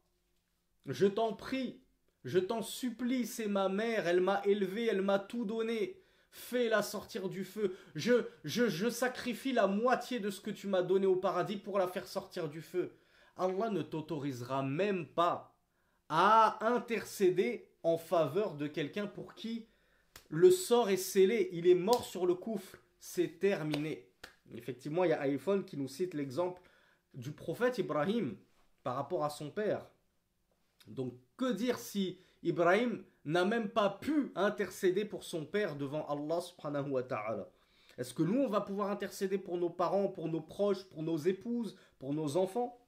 je t'en prie, je t'en supplie, c'est ma mère, elle m'a élevé, elle m'a tout donné, fais-la sortir du feu, je sacrifie la moitié de ce que tu m'as donné au paradis pour la faire sortir du feu. Allah ne t'autorisera même pas à intercéder en faveur de quelqu'un pour qui le sort est scellé, il est mort sur le koufr, c'est terminé. Effectivement, il y a iPhone qui nous cite l'exemple du prophète Ibrahim par rapport à son père. Donc, que dire si Ibrahim n'a même pas pu intercéder pour son père devant Allah subhanahu wa ta'ala. Est-ce que nous, on va pouvoir intercéder pour nos parents, pour nos proches, pour nos épouses, pour nos enfants?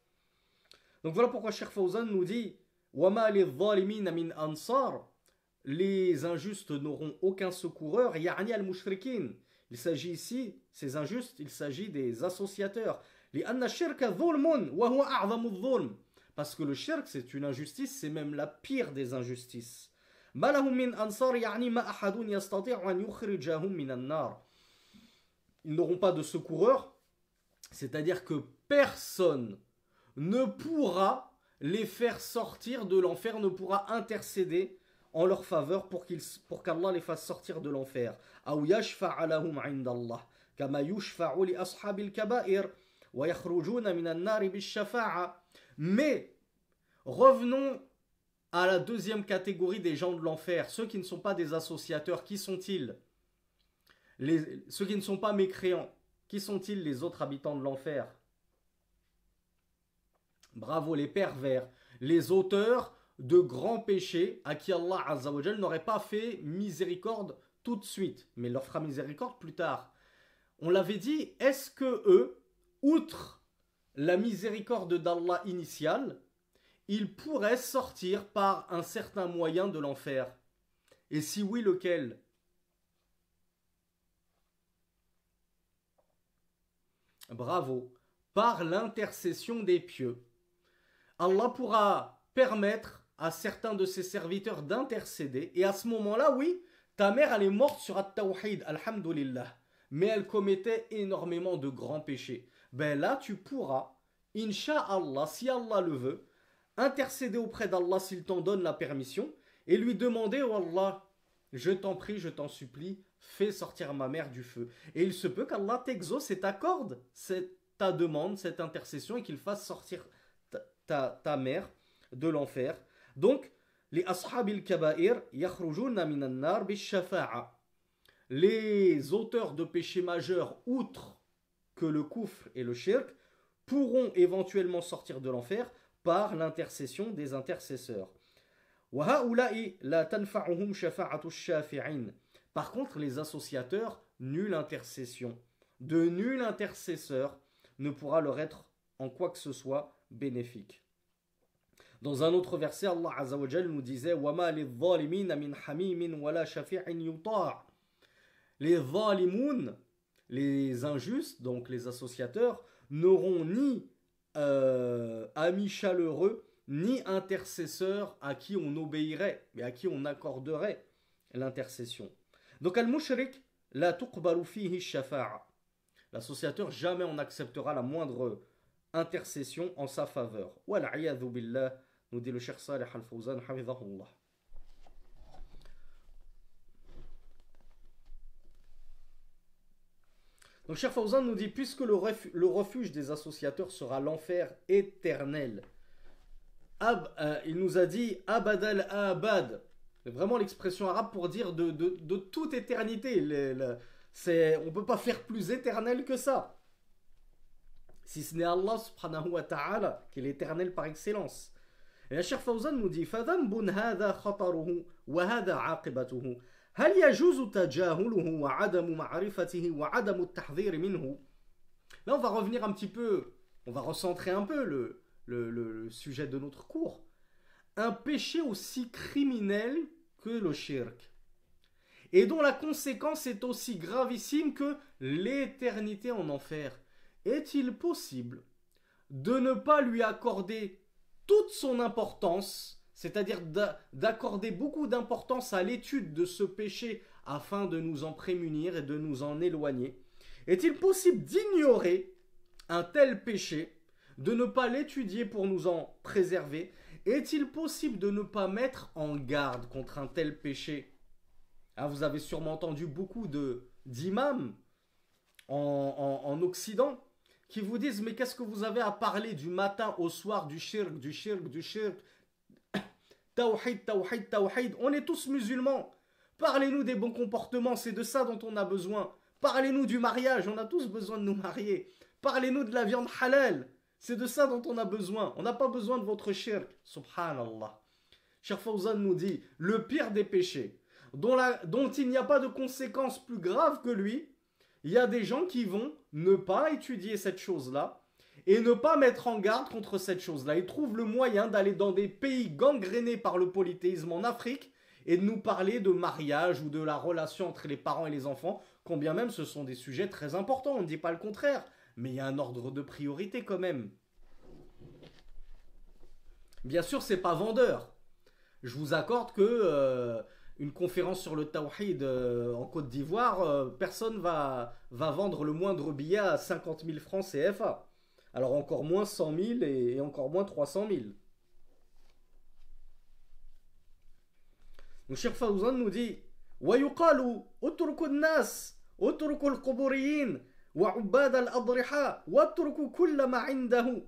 Donc voilà pourquoi Cheikh Fawzan nous dit وَمَا لِلظَّالِمِينَ مِنْ أَنصَارٍ. Les injustes n'auront aucun secoureur. يعني المشركين. Il s'agit ici, ces injustes, il s'agit des associateurs. لأن الشرك ظلم وهو أعظم الظلم. Parce que le shirk, c'est une injustice, c'est même la pire des injustices. ما لهم من أنصار يعني ما أحد يستطيع أن يخرجهم من النار. Ils n'auront pas de secoureur, c'est-à-dire que personne ne pourra les faire sortir de l'enfer, ne pourra intercéder en leur faveur pour qu'Allah les fasse sortir de l'enfer. أو يشفع لهم عند الله كما يشفع لأصحاب الكبائر ويخرجون من النار بالشفاعة. Mais revenons à la deuxième catégorie des gens de l'enfer, ceux qui ne sont pas des associateurs. Qui sont-ils? Ceux qui ne sont pas mécréants. Qui sont-ils, les autres habitants de l'enfer? Bravo, les pervers, les auteurs de grands péchés à qui Allah Azza wa Jal n'aurait pas fait miséricorde tout de suite, mais leur fera miséricorde plus tard. On l'avait dit, est-ce que eux, outre la miséricorde d'Allah initiale, ils pourraient sortir par un certain moyen de l'enfer? Et si oui, lequel? Bravo, par l'intercession des pieux. Allah pourra permettre à certains de ses serviteurs d'intercéder, et à ce moment-là, oui, ta mère elle est morte sur At-Tawhid, alhamdulillah, mais elle commettait énormément de grands péchés. Ben là, tu pourras, incha'Allah, si Allah le veut, intercéder auprès d'Allah s'il t'en donne la permission, et lui demander, oh Allah, je t'en prie, je t'en supplie, fais sortir ma mère du feu. Et il se peut qu'Allah t'exauce et t'accorde ta demande, cette intercession, et qu'il fasse sortir ta mère de l'enfer. Donc, les ashabil kaba'ir yakhrujuna minan nar bishafa'a. Les auteurs de péchés majeurs, outre que le koufr et le shirk, pourront éventuellement sortir de l'enfer par l'intercession des intercesseurs. Wa ha'ula'i la tanfa'uhum shafa'atu shafi'in. Par contre, les associateurs, nulle intercession de nul intercesseur ne pourra leur être en quoi que ce soit bénéfique. Dans un autre verset, Allah Azza wa Jal nous disait وَمَا لِلظَّالِمِينَ مِنْ حَمِيمٍ وَلَا شَفِيعٍ يُطَاعٍ. Les zalimoun, les injustes, donc les associateurs, n'auront ni amis chaleureux, ni intercesseurs à qui on obéirait, mais à qui on accorderait l'intercession. Donc al-mushrik, la tuqbalu fihi shafa'a. L'associateur, jamais on acceptera la moindre intercession en sa faveur. Wal'iyadhu billah, nous dit le Cheikh Salih Al-Fawzan, hafidhahullah. Donc Cheikh Fawzan nous dit, puisque le refuge des associateurs sera l'enfer éternel, il nous a dit abad al-abad. C'est vraiment l'expression arabe pour dire de toute éternité. On ne peut pas faire plus éternel que ça. Si ce n'est Allah subhanahu wa ta'ala qui est l'éternel par excellence. Et le Cheikh Fawzan nous dit فَذَنْبٌ هَذَا خَطَرُهُ وَهَذَا عَاقِبَتُهُ هَلْ يَجُوزُ تَجَاهُلُهُ وَعَدَمُ مَعْرِفَتِهِ وَعَدَمُ التَّحْذِيرِ مِنْهُ. Là on va revenir un petit peu, on va recentrer un peu le sujet de notre cours. Un péché aussi criminel que le shirk, et dont la conséquence est aussi gravissime que l'éternité en enfer. Est-il possible de ne pas lui accorder toute son importance, c'est-à-dire d'accorder beaucoup d'importance à l'étude de ce péché afin de nous en prémunir et de nous en éloigner? Est-il possible d'ignorer un tel péché, de ne pas l'étudier pour nous en préserver? Est-il possible de ne pas mettre en garde contre un tel péché? Vous avez sûrement entendu beaucoup d'imams en Occident qui vous disent, mais qu'est-ce que vous avez à parler du matin au soir du shirk, du shirk, du shirk, tawhid, tawhid, tawhid, on est tous musulmans, parlez-nous des bons comportements, c'est de ça dont on a besoin, parlez-nous du mariage, on a tous besoin de nous marier, parlez-nous de la viande halal, c'est de ça dont on a besoin, on n'a pas besoin de votre shirk, subhanallah. Cheikh Fawzan nous dit, le pire des péchés, dont il n'y a pas de conséquences plus graves que lui, il y a des gens qui vont ne pas étudier cette chose-là et ne pas mettre en garde contre cette chose-là. Ils trouvent le moyen d'aller dans des pays gangrénés par le polythéisme en Afrique et de nous parler de mariage ou de la relation entre les parents et les enfants, quand bien même ce sont des sujets très importants, on ne dit pas le contraire, mais il y a un ordre de priorité quand même. Bien sûr, c'est pas vendeur. Je vous accorde que une conférence sur le tawhid en Côte d'Ivoire, personne va vendre le moindre billet à 50 000 francs CFA. Alors encore moins 100 000 et encore moins 300 000. Donc Cheikh Fawzan nous dit وَيُقَالُ أُتْرُكُ النَّاسِ أُتْرُكُ الْقُبُورِيِّينَ وَعُبَّادَ الْأَضْرِحَةِ وَاتْرُكُوا كُلَّ مَا عِنْدَهُ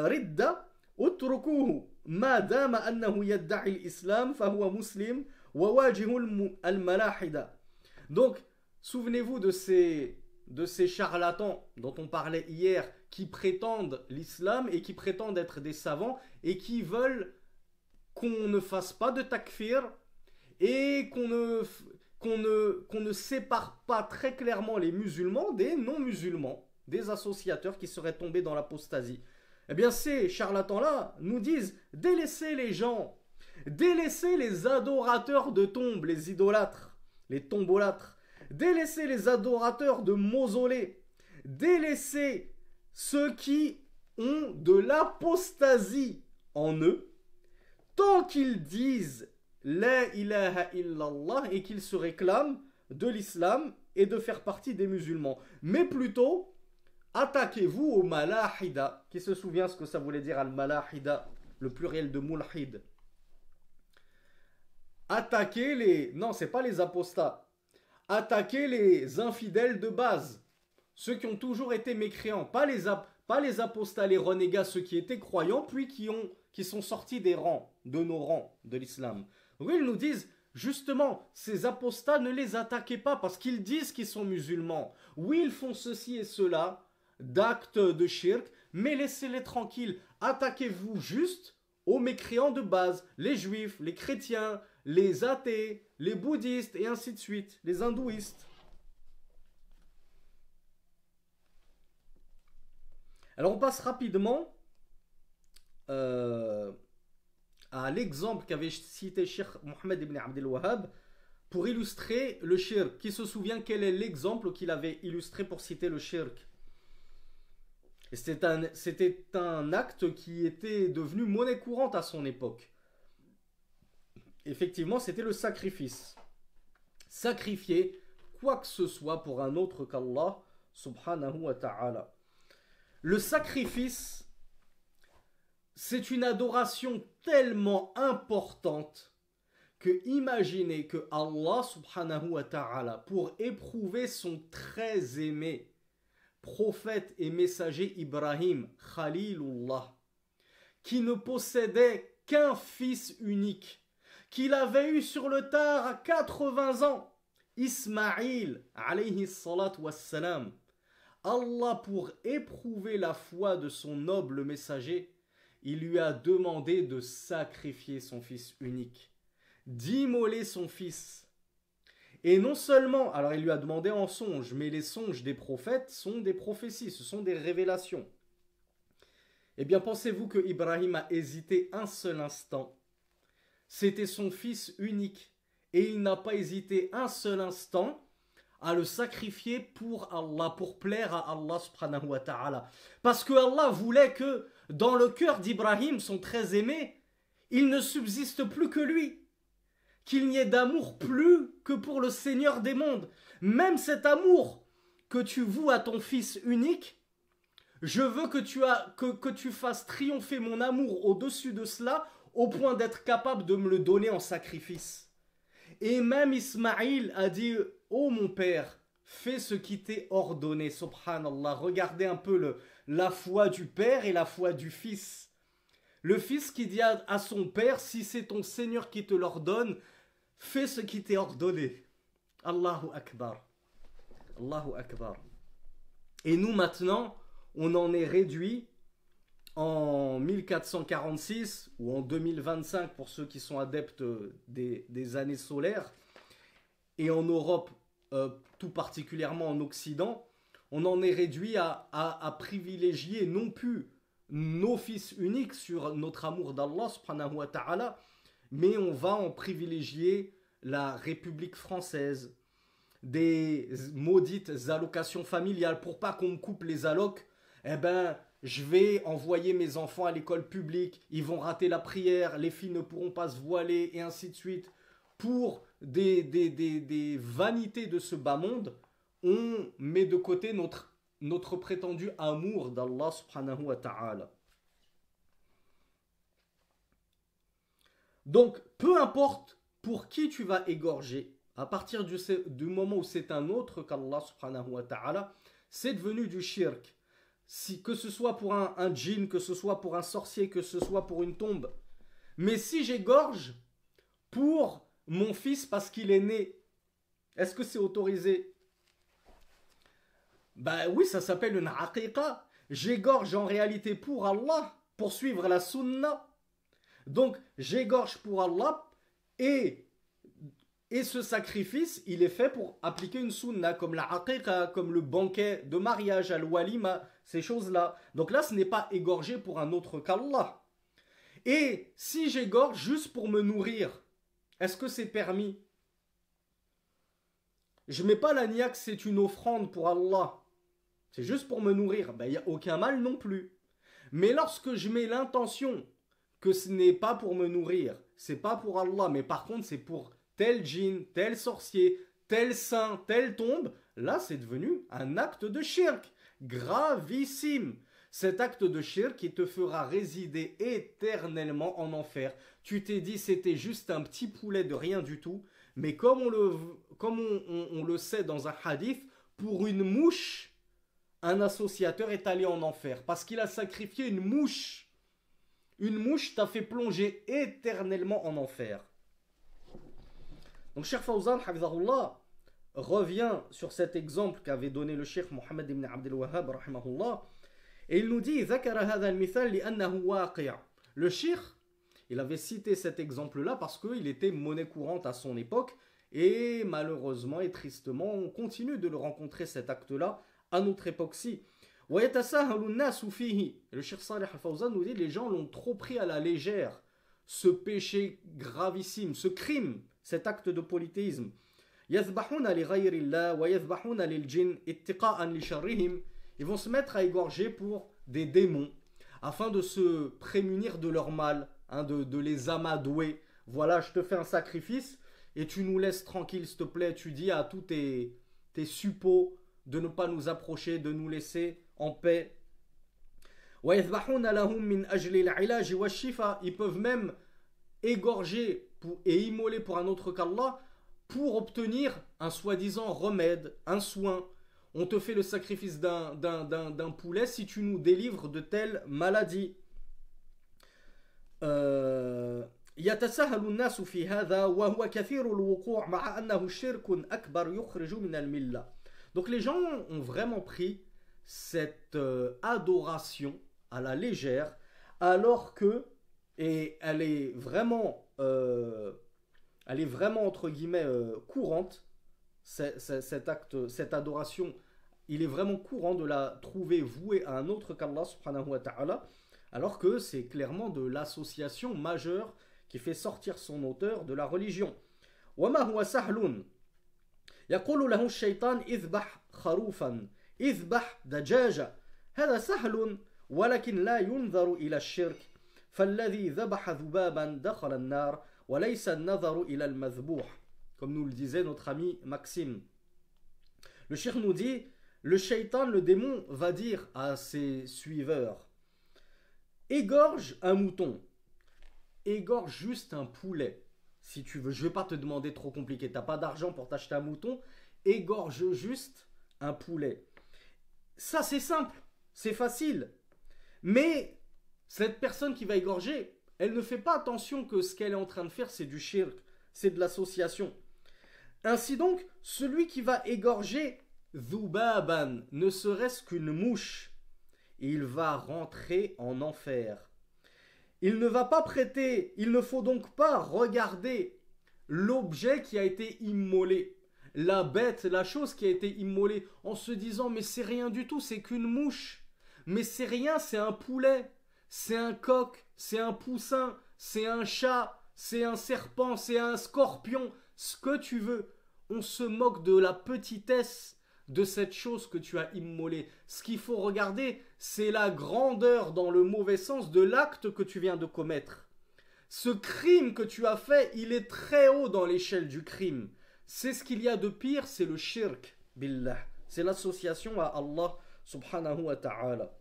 رِدَّةً اتركوه ما دام أنه يدعي الإسلام فهو مسلم وواجه الملاحدة. Donc, souvenez-vous de ces charlatans dont on parlait hier, qui prétendent l'islam et qui prétendent être des savants et qui veulent qu'on ne fasse pas de takfir et qu'on ne sépare pas très clairement les musulmans des non-musulmans, des associateurs qui seraient tombés dans l'apostasie. Eh bien, ces charlatans-là nous disent, délaissez les gens, délaissez les adorateurs de tombes, les idolâtres, les tombolâtres, délaissez les adorateurs de mausolées, délaissez ceux qui ont de l'apostasie en eux, tant qu'ils disent la ilaha illallah et qu'ils se réclament de l'islam et de faire partie des musulmans. Mais plutôt, attaquez-vous au malahida. Qui se souvient ce que ça voulait dire al-malahida, le pluriel de mulhid? Attaquez les... Non, c'est pas les apostats. Attaquez les infidèles de base. Ceux qui ont toujours été mécréants. Pas les apostats, les renégats, ceux qui étaient croyants, puis qui sont sortis des rangs, de nos rangs, de l'islam. Oui, ils nous disent, justement, ces apostats, ne les attaquez pas parce qu'ils disent qu'ils sont musulmans. Oui, ils font ceci et cela, d'actes de shirk, mais laissez-les tranquilles. Attaquez-vous juste aux mécréants de base, les juifs, les chrétiens, les athées, les bouddhistes et ainsi de suite, les hindouistes. Alors on passe rapidement à l'exemple qu'avait cité Cheikh Mohammed ibn Abdel Wahhab pour illustrer le shirk. Qui se souvient quel est l'exemple qu'il avait illustré pour citer le shirk? C'était un acte qui était devenu monnaie courante à son époque. Effectivement, c'était le sacrifice. Sacrifier quoi que ce soit pour un autre qu'Allah subhanahu wa ta'ala. Le sacrifice, c'est une adoration tellement importante que imaginez que Allah subhanahu wa ta'ala, pour éprouver son très aimé prophète et messager Ibrahim, Khalilullah, qui ne possédait qu'un fils unique, qu'il avait eu sur le tard à 80 ans, Ismaïl, alayhi salat wassalam. Allah, pour éprouver la foi de son noble messager, il lui a demandé de sacrifier son fils unique, d'immoler son fils. Et non seulement, alors il lui a demandé en songe, mais les songes des prophètes sont des prophéties, ce sont des révélations. Eh bien, pensez-vous que Ibrahim a hésité un seul instant? C'était son fils unique, et il n'a pas hésité un seul instant à le sacrifier pour Allah, pour plaire à Allah subhanahu wa ta'ala. Parce que Allah voulait que dans le cœur d'Ibrahim, son très aimé, il ne subsiste plus que lui. Qu'il n'y ait d'amour plus que pour le Seigneur des mondes. Même cet amour que tu voues à ton fils unique, je veux que tu fasses triompher mon amour au-dessus de cela, au point d'être capable de me le donner en sacrifice. Et même Ismaïl a dit, oh mon père, fais ce qui t'est ordonné, subhanallah. Regardez un peu la foi du père et la foi du fils. Le fils qui dit à son père, si c'est ton Seigneur qui te l'ordonne, fais ce qui t'est ordonné. Allahu Akbar. Allahu Akbar. Et nous maintenant, on en est réduit en 1446 ou en 2025 pour ceux qui sont adeptes des années solaires, et en Europe, tout particulièrement en Occident, on en est réduit à privilégier non plus nos fils uniques sur notre amour d'Allah subhanahu wa ta'ala, mais on va en privilégier la République française, des maudites allocations familiales. Pour pas qu'on me coupe les allocs, eh ben, je vais envoyer mes enfants à l'école publique, ils vont rater la prière, les filles ne pourront pas se voiler, et ainsi de suite. Pour des vanités de ce bas monde, on met de côté notre prétendu amour d'Allah subhanahu wa ta'ala. Donc, peu importe pour qui tu vas égorger, à partir du moment où c'est un autre qu'Allah subhanahu wa ta'ala, c'est devenu du shirk. Que ce soit pour un djinn, que ce soit pour un sorcier, que ce soit pour une tombe. Mais si j'égorge pour mon fils parce qu'il est né, est-ce que c'est autorisé? Ben oui, ça s'appelle une aqiqa. J'égorge en réalité pour Allah, pour suivre la sunna. Donc, j'égorge pour Allah et ce sacrifice, il est fait pour appliquer une sunna, comme la aqiqa, comme le banquet de mariage, al-walima, ces choses-là. Donc là, ce n'est pas égorger pour un autre qu'Allah. Et si j'égorge juste pour me nourrir, est-ce que c'est permis? Je ne mets pas la nia que c'est une offrande pour Allah. C'est juste pour me nourrir. Ben, il n'y a aucun mal non plus. Mais lorsque je mets l'intention que ce n'est pas pour me nourrir, c'est pas pour Allah, mais par contre c'est pour tel djinn, tel sorcier, tel saint, telle tombe, là c'est devenu un acte de shirk. Gravissime. Cet acte de shirk qui te fera résider éternellement en enfer. Tu t'es dit c'était juste un petit poulet de rien du tout, mais comme on le sait dans un hadith, pour une mouche, un associateur est allé en enfer parce qu'il a sacrifié une mouche. Une mouche t'a fait plonger éternellement en enfer. Donc Cheikh Fawzan, hafizahullah, revient sur cet exemple qu'avait donné le Cheikh Mohammed ibn Abdel Wahhab, rahimahullah, et il nous dit le Cheikh, il avait cité cet exemple-là parce qu'il était monnaie courante à son époque, et malheureusement et tristement, on continue de le rencontrer cet acte-là à notre époque-ci. Et le Cheikh Salih Al-Fawzan nous dit les gens l'ont trop pris à la légère, ce péché gravissime, ce crime, cet acte de polythéisme. Ils vont se mettre à égorger pour des démons afin de se prémunir de leur mal, hein, de les amadouer. Voilà, je te fais un sacrifice et tu nous laisses tranquille, s'il te plaît. Tu dis à tous tes suppôts de ne pas nous approcher, de nous laisser en paix. Ils peuvent même égorger et immoler pour un autre qu'Allah pour obtenir un soi-disant remède, un soin. On te fait le sacrifice d'un poulet si tu nous délivres de telle maladie. يتساهل الناس في هذا وهو كثير الوقوع مع أنه شرك أكبر يخرج من الملة. Donc les gens ont vraiment pris cette adoration à la légère, alors que, et elle est vraiment entre guillemets courante, cet acte, cette adoration, il est vraiment courant de la trouver vouée à un autre qu'Allah subhanahu wa ta'ala, alors que c'est clairement de l'association majeure qui fait sortir son auteur de la religion. وَمَا هُوَ سَهْلٌ يقول له الشيطان اذبح خروفا اذبح دجاجة هذا سهل ولكن لا ينظر إلى الشرك فالذي ذبح ذبابا دخل النار وليس النظر إلى المذبوح, comme nous le disait notre ami Maxime. Le cheikh nous dit, le shaitan, le démon, va dire à ses suiveurs, égorge un mouton, égorge juste un poulet, si tu veux. Je ne vais pas te demander trop compliqué, tu n'as pas d'argent pour t'acheter un mouton, égorge juste un poulet. Ça c'est simple, c'est facile. Mais cette personne qui va égorger, elle ne fait pas attention que ce qu'elle est en train de faire c'est du shirk, c'est de l'association. Ainsi donc, celui qui va égorger dhubaban, ne serait-ce qu'une mouche, et il va rentrer en enfer. Il ne va pas prêter, il ne faut donc pas regarder l'objet qui a été immolé, la bête, la chose qui a été immolée, en se disant mais c'est rien du tout, c'est qu'une mouche. Mais c'est rien, c'est un poulet, c'est un coq, c'est un poussin, c'est un chat, c'est un serpent, c'est un scorpion, ce que tu veux. On se moque de la petitesse de cette chose que tu as immolée. Ce qu'il faut regarder, c'est la grandeur dans le mauvais sens de l'acte que tu viens de commettre. Ce crime que tu as fait, il est très haut dans l'échelle du crime. C'est ce qu'il y a de pire, c'est le shirk billah. C'est l'association à Allah subhanahu wa ta'ala.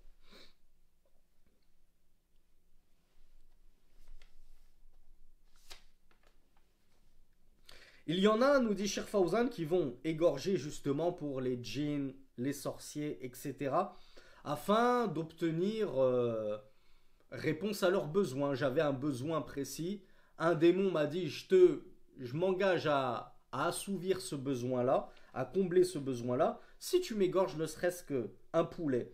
Il y en a, nous dit Cheikh Fawzan, qui vont égorger justement pour les djinns, les sorciers, etc. afin d'obtenir réponse à leurs besoins. J'avais un besoin précis. Un démon m'a dit, je m'engage à assouvir ce besoin-là, à combler ce besoin-là, si tu m'égorges ne serait-ce qu'un poulet.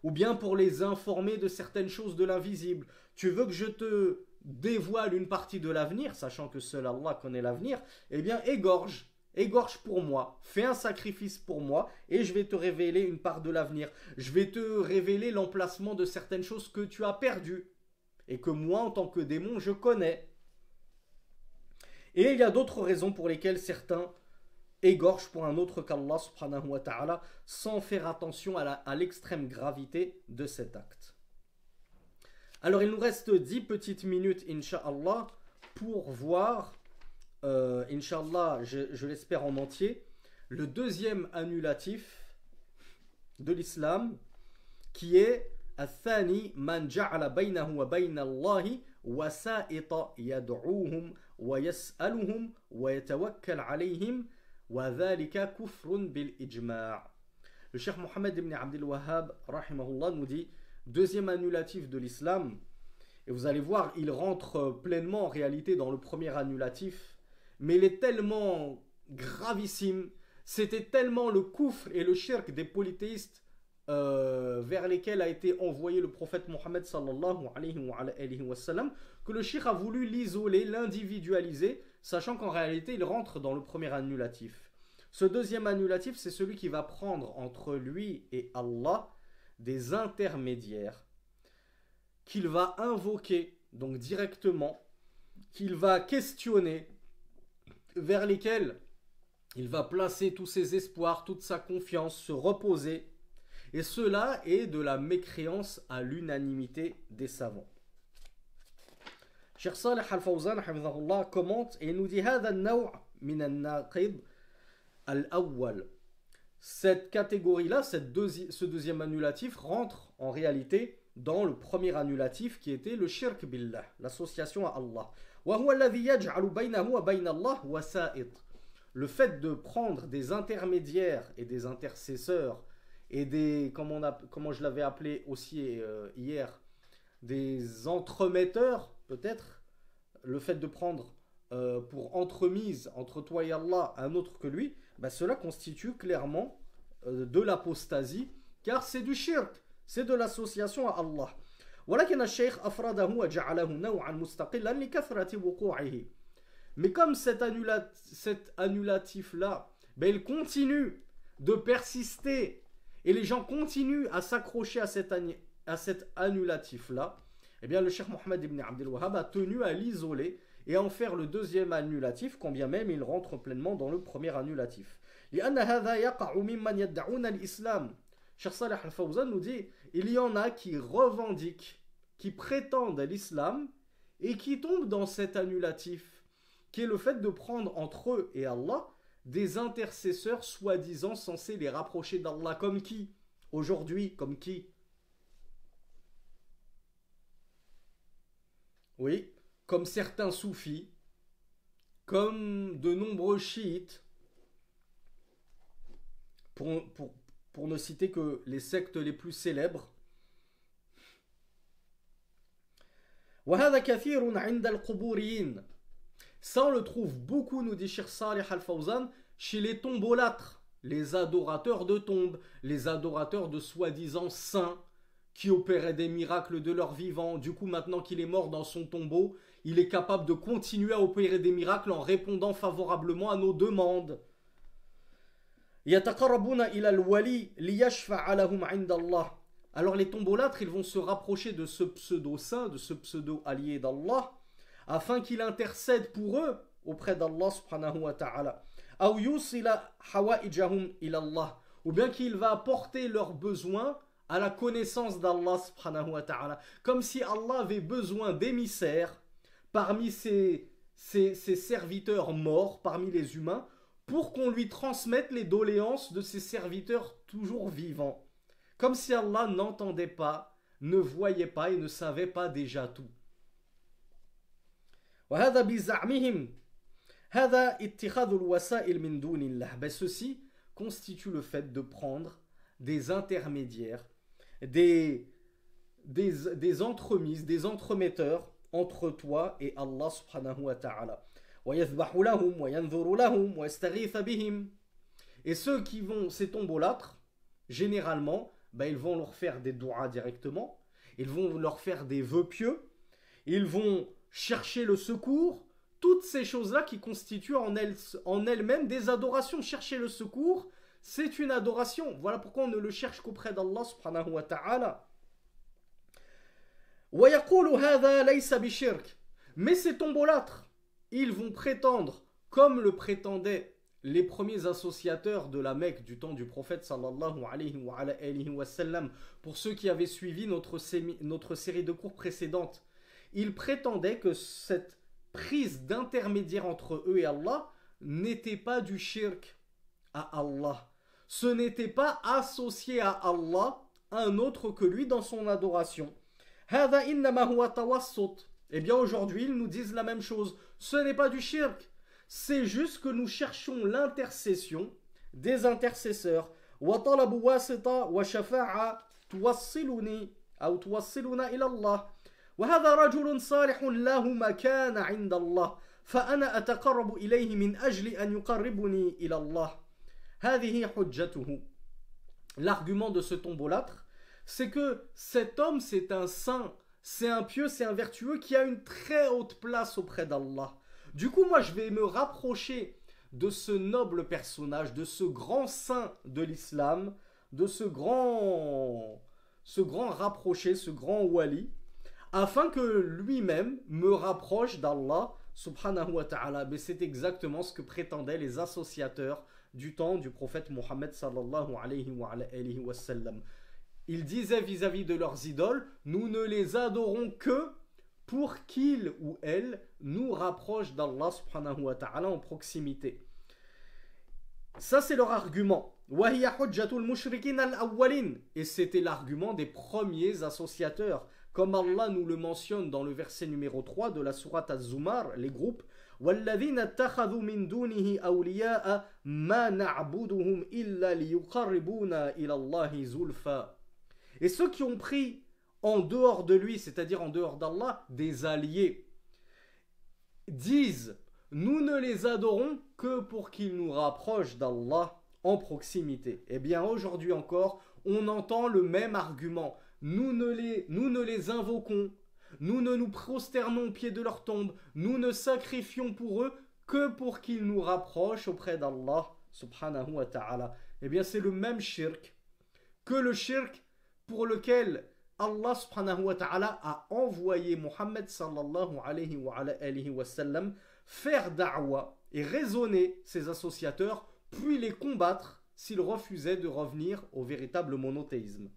Ou bien pour les informer de certaines choses de l'invisible. Tu veux que je te dévoile une partie de l'avenir, sachant que seul Allah connaît l'avenir, eh bien égorge. Égorge pour moi, fais un sacrifice pour moi et je vais te révéler une part de l'avenir. Je vais te révéler l'emplacement de certaines choses que tu as perdues et que moi, en tant que démon, je connais. Et il y a d'autres raisons pour lesquelles certains égorgent pour un autre qu'Allah subhanahu wa ta'ala sans faire attention à l'extrême gravité de cet acte. Alors il nous reste 10 petites minutes, Inch'Allah, pour voir, Inch'Allah, je l'espère en entier, le deuxième annulatif de l'islam qui est الثاني من جعل بينه وبين الله وسائط يدعوهم ويسألهم ويتوكل عليهم وذلك كفر بالإجماع. Le Cheikh Mohammed ibn Abdel Wahhab rahimahullah nous dit deuxième annulatif de l'islam, et vous allez voir il rentre pleinement en réalité dans le premier annulatif, mais il est tellement gravissime, c'était tellement le koufr et le shirk des polythéistes vers lesquels a été envoyé le prophète Mohammed sallallahu alayhi wa sallam, que le cheikh a voulu l'isoler, l'individualiser, sachant qu'en réalité il rentre dans le premier annulatif. Ce deuxième annulatif, c'est celui qui va prendre entre lui et Allah des intermédiaires qu'il va invoquer donc directement, qu'il va questionner, vers lesquels il va placer tous ses espoirs, toute sa confiance, se reposer. Et cela est de la mécréance à l'unanimité des savants. Cheikh Saleh Al-Fawzan commente et nous dit هذا النوع من الناقض الأول. Cette catégorie-là, ce deuxième annulatif rentre en réalité dans le premier annulatif qui était le shirk billah, l'association à Allah. وهو الذي يجعل بينه وبين الله وسائط. Le fait de prendre des intermédiaires et des intercesseurs et des, comment je l'avais appelé aussi hier, des entremetteurs peut-être, le fait de prendre pour entremise entre toi et Allah un autre que lui, bah cela constitue clairement de l'apostasie, car c'est du shirk, c'est de l'association à Allah. ولكن الشيخ أفرده وجعله نوعا مستقلا لكثرة وقوعه. Mais comme cet annulatif-là, ben il continue de persister et les gens continuent à s'accrocher à cet annulatif-là, eh bien le Cheikh Mohammed ibn Abdel Wahhab a tenu à l'isoler et à en faire le deuxième annulatif, quand bien même il rentre pleinement dans le premier annulatif. لأن هذا يقع ممن يدعون الإسلام. Cheikh Saleh Al-Fawzan nous dit, il y en a qui revendiquent, qui prétendent à l'islam et qui tombent dans cet annulatif, qui est le fait de prendre entre eux et Allah des intercesseurs soi-disant censés les rapprocher d'Allah. Comme qui? Aujourd'hui, comme qui? Oui, comme certains soufis, comme de nombreux chiites, pour ne citer que les sectes les plus célèbres. وهذا كثير عند القبوريين. Ça on le trouve beaucoup, nous dit Cheikh Saleh Al-Fawzan, chez les tombolâtres, les adorateurs de tombes, les adorateurs de soi-disant saints, qui opéraient des miracles de leur vivant. Du coup, maintenant qu'il est mort dans son tombeau, il est capable de continuer à opérer des miracles en répondant favorablement à nos demandes. يتقربون إلى الولي ليشفع لهم عند الله. Alors les tombolâtres, ils vont se rapprocher de ce pseudo-saint, de ce pseudo-allié d'Allah, afin qu'il intercède pour eux auprès d'Allah subhanahu wa ta'ala. أو يوصل حوائجهم إلى الله. Ou bien qu'il va apporter leurs besoins à la connaissance d'Allah subhanahu wa ta'ala. Comme si Allah avait besoin d'émissaires parmi ses serviteurs morts, parmi les humains, pour qu'on lui transmette les doléances de ses serviteurs toujours vivants. Comme si Allah n'entendait pas, ne voyait pas et ne savait pas déjà tout. وهذا بزعمهم هذا اتخاذ الوسائل من دون الله. Ben ceci constitue le fait de prendre des intermédiaires, des entremises, des entremetteurs entre toi et Allah subhanahu wa ta'ala. ويذبح لهم وينذر لهم ويستغيث بهم. Et ceux qui vont, ces tombolâtres, généralement, ben ils vont leur faire des doigts directement, ils vont leur faire des vœux pieux, ils vont chercher le secours, toutes ces choses-là qui constituent en elles-mêmes des adorations. Chercher le secours, c'est une adoration. Voilà pourquoi on ne le cherche qu'auprès d'Allah subhanahu wa ta'ala. ويقول هذا ليس بشرك. Mais ces tombolâtres, ils vont prétendre, comme le prétendaient les premiers associateurs de la Mecque du temps du prophète sallallahu alayhi wa sallam, pour ceux qui avaient suivi notre série de cours précédente, ils prétendaient que cette prise d'intermédiaire entre eux et Allah n'était pas du shirk à Allah. Ce n'était pas associé à Allah un autre que lui dans son adoration. هذا إنما هو توسط. Eh bien aujourd'hui ils nous disent la même chose. Ce n'est pas du shirk. C'est juste que nous cherchons l'intercession des intercesseurs. وطلب واسطة وشفاعة توصلني أو توصلنا إلى الله. وهذا رجل صالح له مكان عند الله فأنا أتقرب إليه من أجل أن يقربني إلى الله. هذه حجته. L'argument de ce tombolâtre, c'est que cet homme, c'est un saint, c'est un pieux, c'est un vertueux qui a une très haute place auprès d'Allah. Du coup, moi, je vais me rapprocher de ce noble personnage, de ce grand saint de l'islam, de ce grand rapproché, ce grand wali, afin que lui-même me rapproche d'Allah subhanahu wa ta'ala. Mais c'est exactement ce que prétendaient les associateurs du temps du prophète Mohammed sallallahu alayhi wa sallam. Ils disaient vis-à-vis de leurs idoles, nous ne les adorons que pour qu'ils ou elles nous rapprochent d'Allah subhanahu wa ta'ala en proximité. Ça c'est leur argument. Et c'était l'argument des premiers associateurs. Comme Allah nous le mentionne dans le verset numéro 3 de la sourate Az-Zumar, les groupes وَالَّذِينَ اتَّخَذُوا مِن دُونِهِ أَوْلِيَاءَ مَا نَعْبُدُهُمْ إِلَّا لِيُقَرِّبُونَا إِلَى اللَّهِ زُلْفَى. Et ceux qui ont pris en dehors de lui, c'est-à-dire en dehors d'Allah, des alliés, disent, nous ne les adorons que pour qu'ils nous rapprochent d'Allah en proximité. Eh bien aujourd'hui encore, on entend le même argument. Nous ne les invoquons, nous ne nous prosternons au pied de leur tombe, nous ne sacrifions pour eux que pour qu'ils nous rapprochent auprès d'Allah subhanahu wa ta'ala. Eh bien c'est le même shirk que le shirk pour lequel Allah subhanahu wa ta'ala a envoyé Muhammad sallallahu alayhi wa sallam faire da'wa et raisonner ses associateurs, puis les combattre s'ils refusaient de revenir au véritable monothéisme.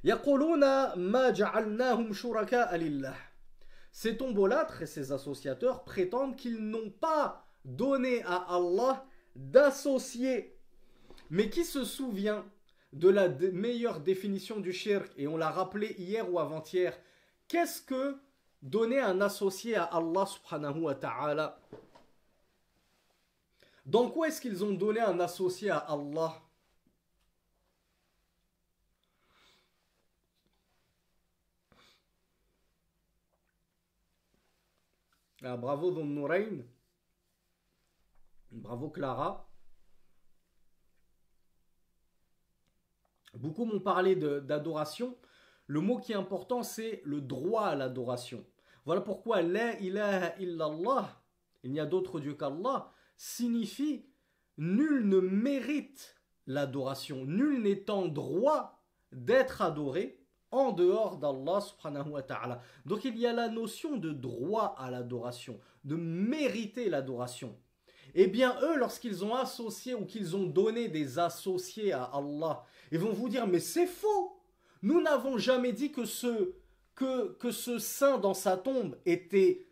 يقولون ما جعلناهم شركاء لله. Ces tombolâtres et ces associateurs prétendent qu'ils n'ont pas donné à Allah d'associés. Mais qui se souvient de la meilleure définition du shirk, et on l'a rappelé hier ou avant-hier, qu'est-ce que donner un associé à Allah subhanahu wa ta'ala? Dans quoi est-ce qu'ils ont donné un associé à Allah? Ah, bravo Don Nourain, bravo Clara. Beaucoup m'ont parlé d'adoration. Le mot qui est important, c'est le droit à l'adoration. Voilà pourquoi la ilaha illallah, il n'y a d'autre Dieu qu'Allah, signifie nul ne mérite l'adoration. Nul n'est en droit d'être adoré en dehors d'Allah subhanahu wa ta'ala. Donc il y a la notion de droit à l'adoration, de mériter l'adoration. Eh bien eux, lorsqu'ils ont associé ou qu'ils ont donné des associés à Allah, ils vont vous dire mais c'est faux. Nous n'avons jamais dit que ce saint dans sa tombe était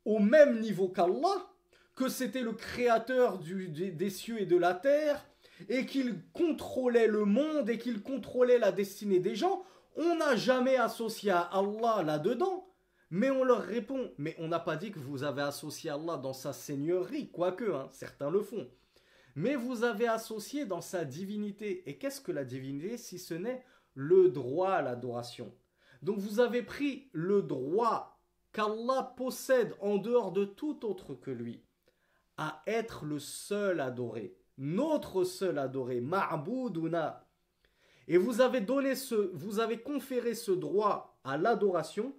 au même niveau qu'Allah, que c'était le créateur des cieux et de la terre, et qu'il contrôlait le monde et qu'il contrôlait la destinée des gens. On n'a jamais associé à Allah là-dedans. Mais on leur répond, mais on n'a pas dit que vous avez associé Allah dans sa seigneurie, quoique, hein, certains le font. Mais vous avez associé dans sa divinité. Et qu'est-ce que la divinité si ce n'est le droit à l'adoration? Donc vous avez pris le droit qu'Allah possède en dehors de tout autre que lui, à être le seul adoré, notre seul adoré, ma'boudouna. Et vous avez conféré ce droit à l'adoration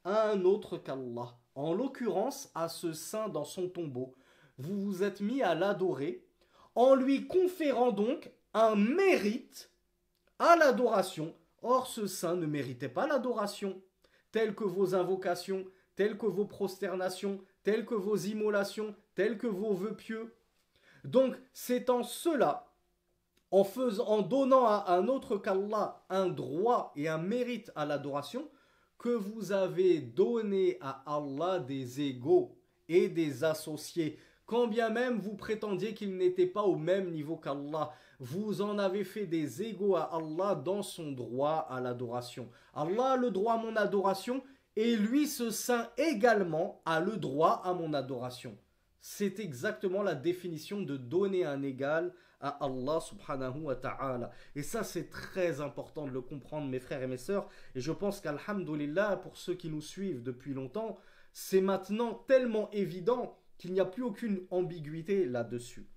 à un autre qu'Allah, en l'occurrence à ce saint dans son tombeau. Vous vous êtes mis à l'adorer en lui conférant donc un mérite à l'adoration. Or ce saint ne méritait pas l'adoration, telle que vos invocations, telles que vos prosternations, telles que vos immolations, tels que vos vœux pieux. Donc c'est en cela, en donnant à un autre qu'Allah un droit et un mérite à l'adoration, que vous avez donné à Allah des égaux et des associés. Quand bien même vous prétendiez qu'ils n'étaient pas au même niveau qu'Allah, vous en avez fait des égaux à Allah dans son droit à l'adoration. Allah a le droit à mon adoration et lui, ce saint également, a le droit à mon adoration. C'est exactement la définition de donner un égal à Allah subhanahu wa ta'ala. Et ça, c'est très important de le comprendre, mes frères et mes sœurs. Et je pense qu'alhamdoulilah, pour ceux qui nous suivent depuis longtemps, c'est maintenant tellement évident qu'il n'y a plus aucune ambiguïté là-dessus.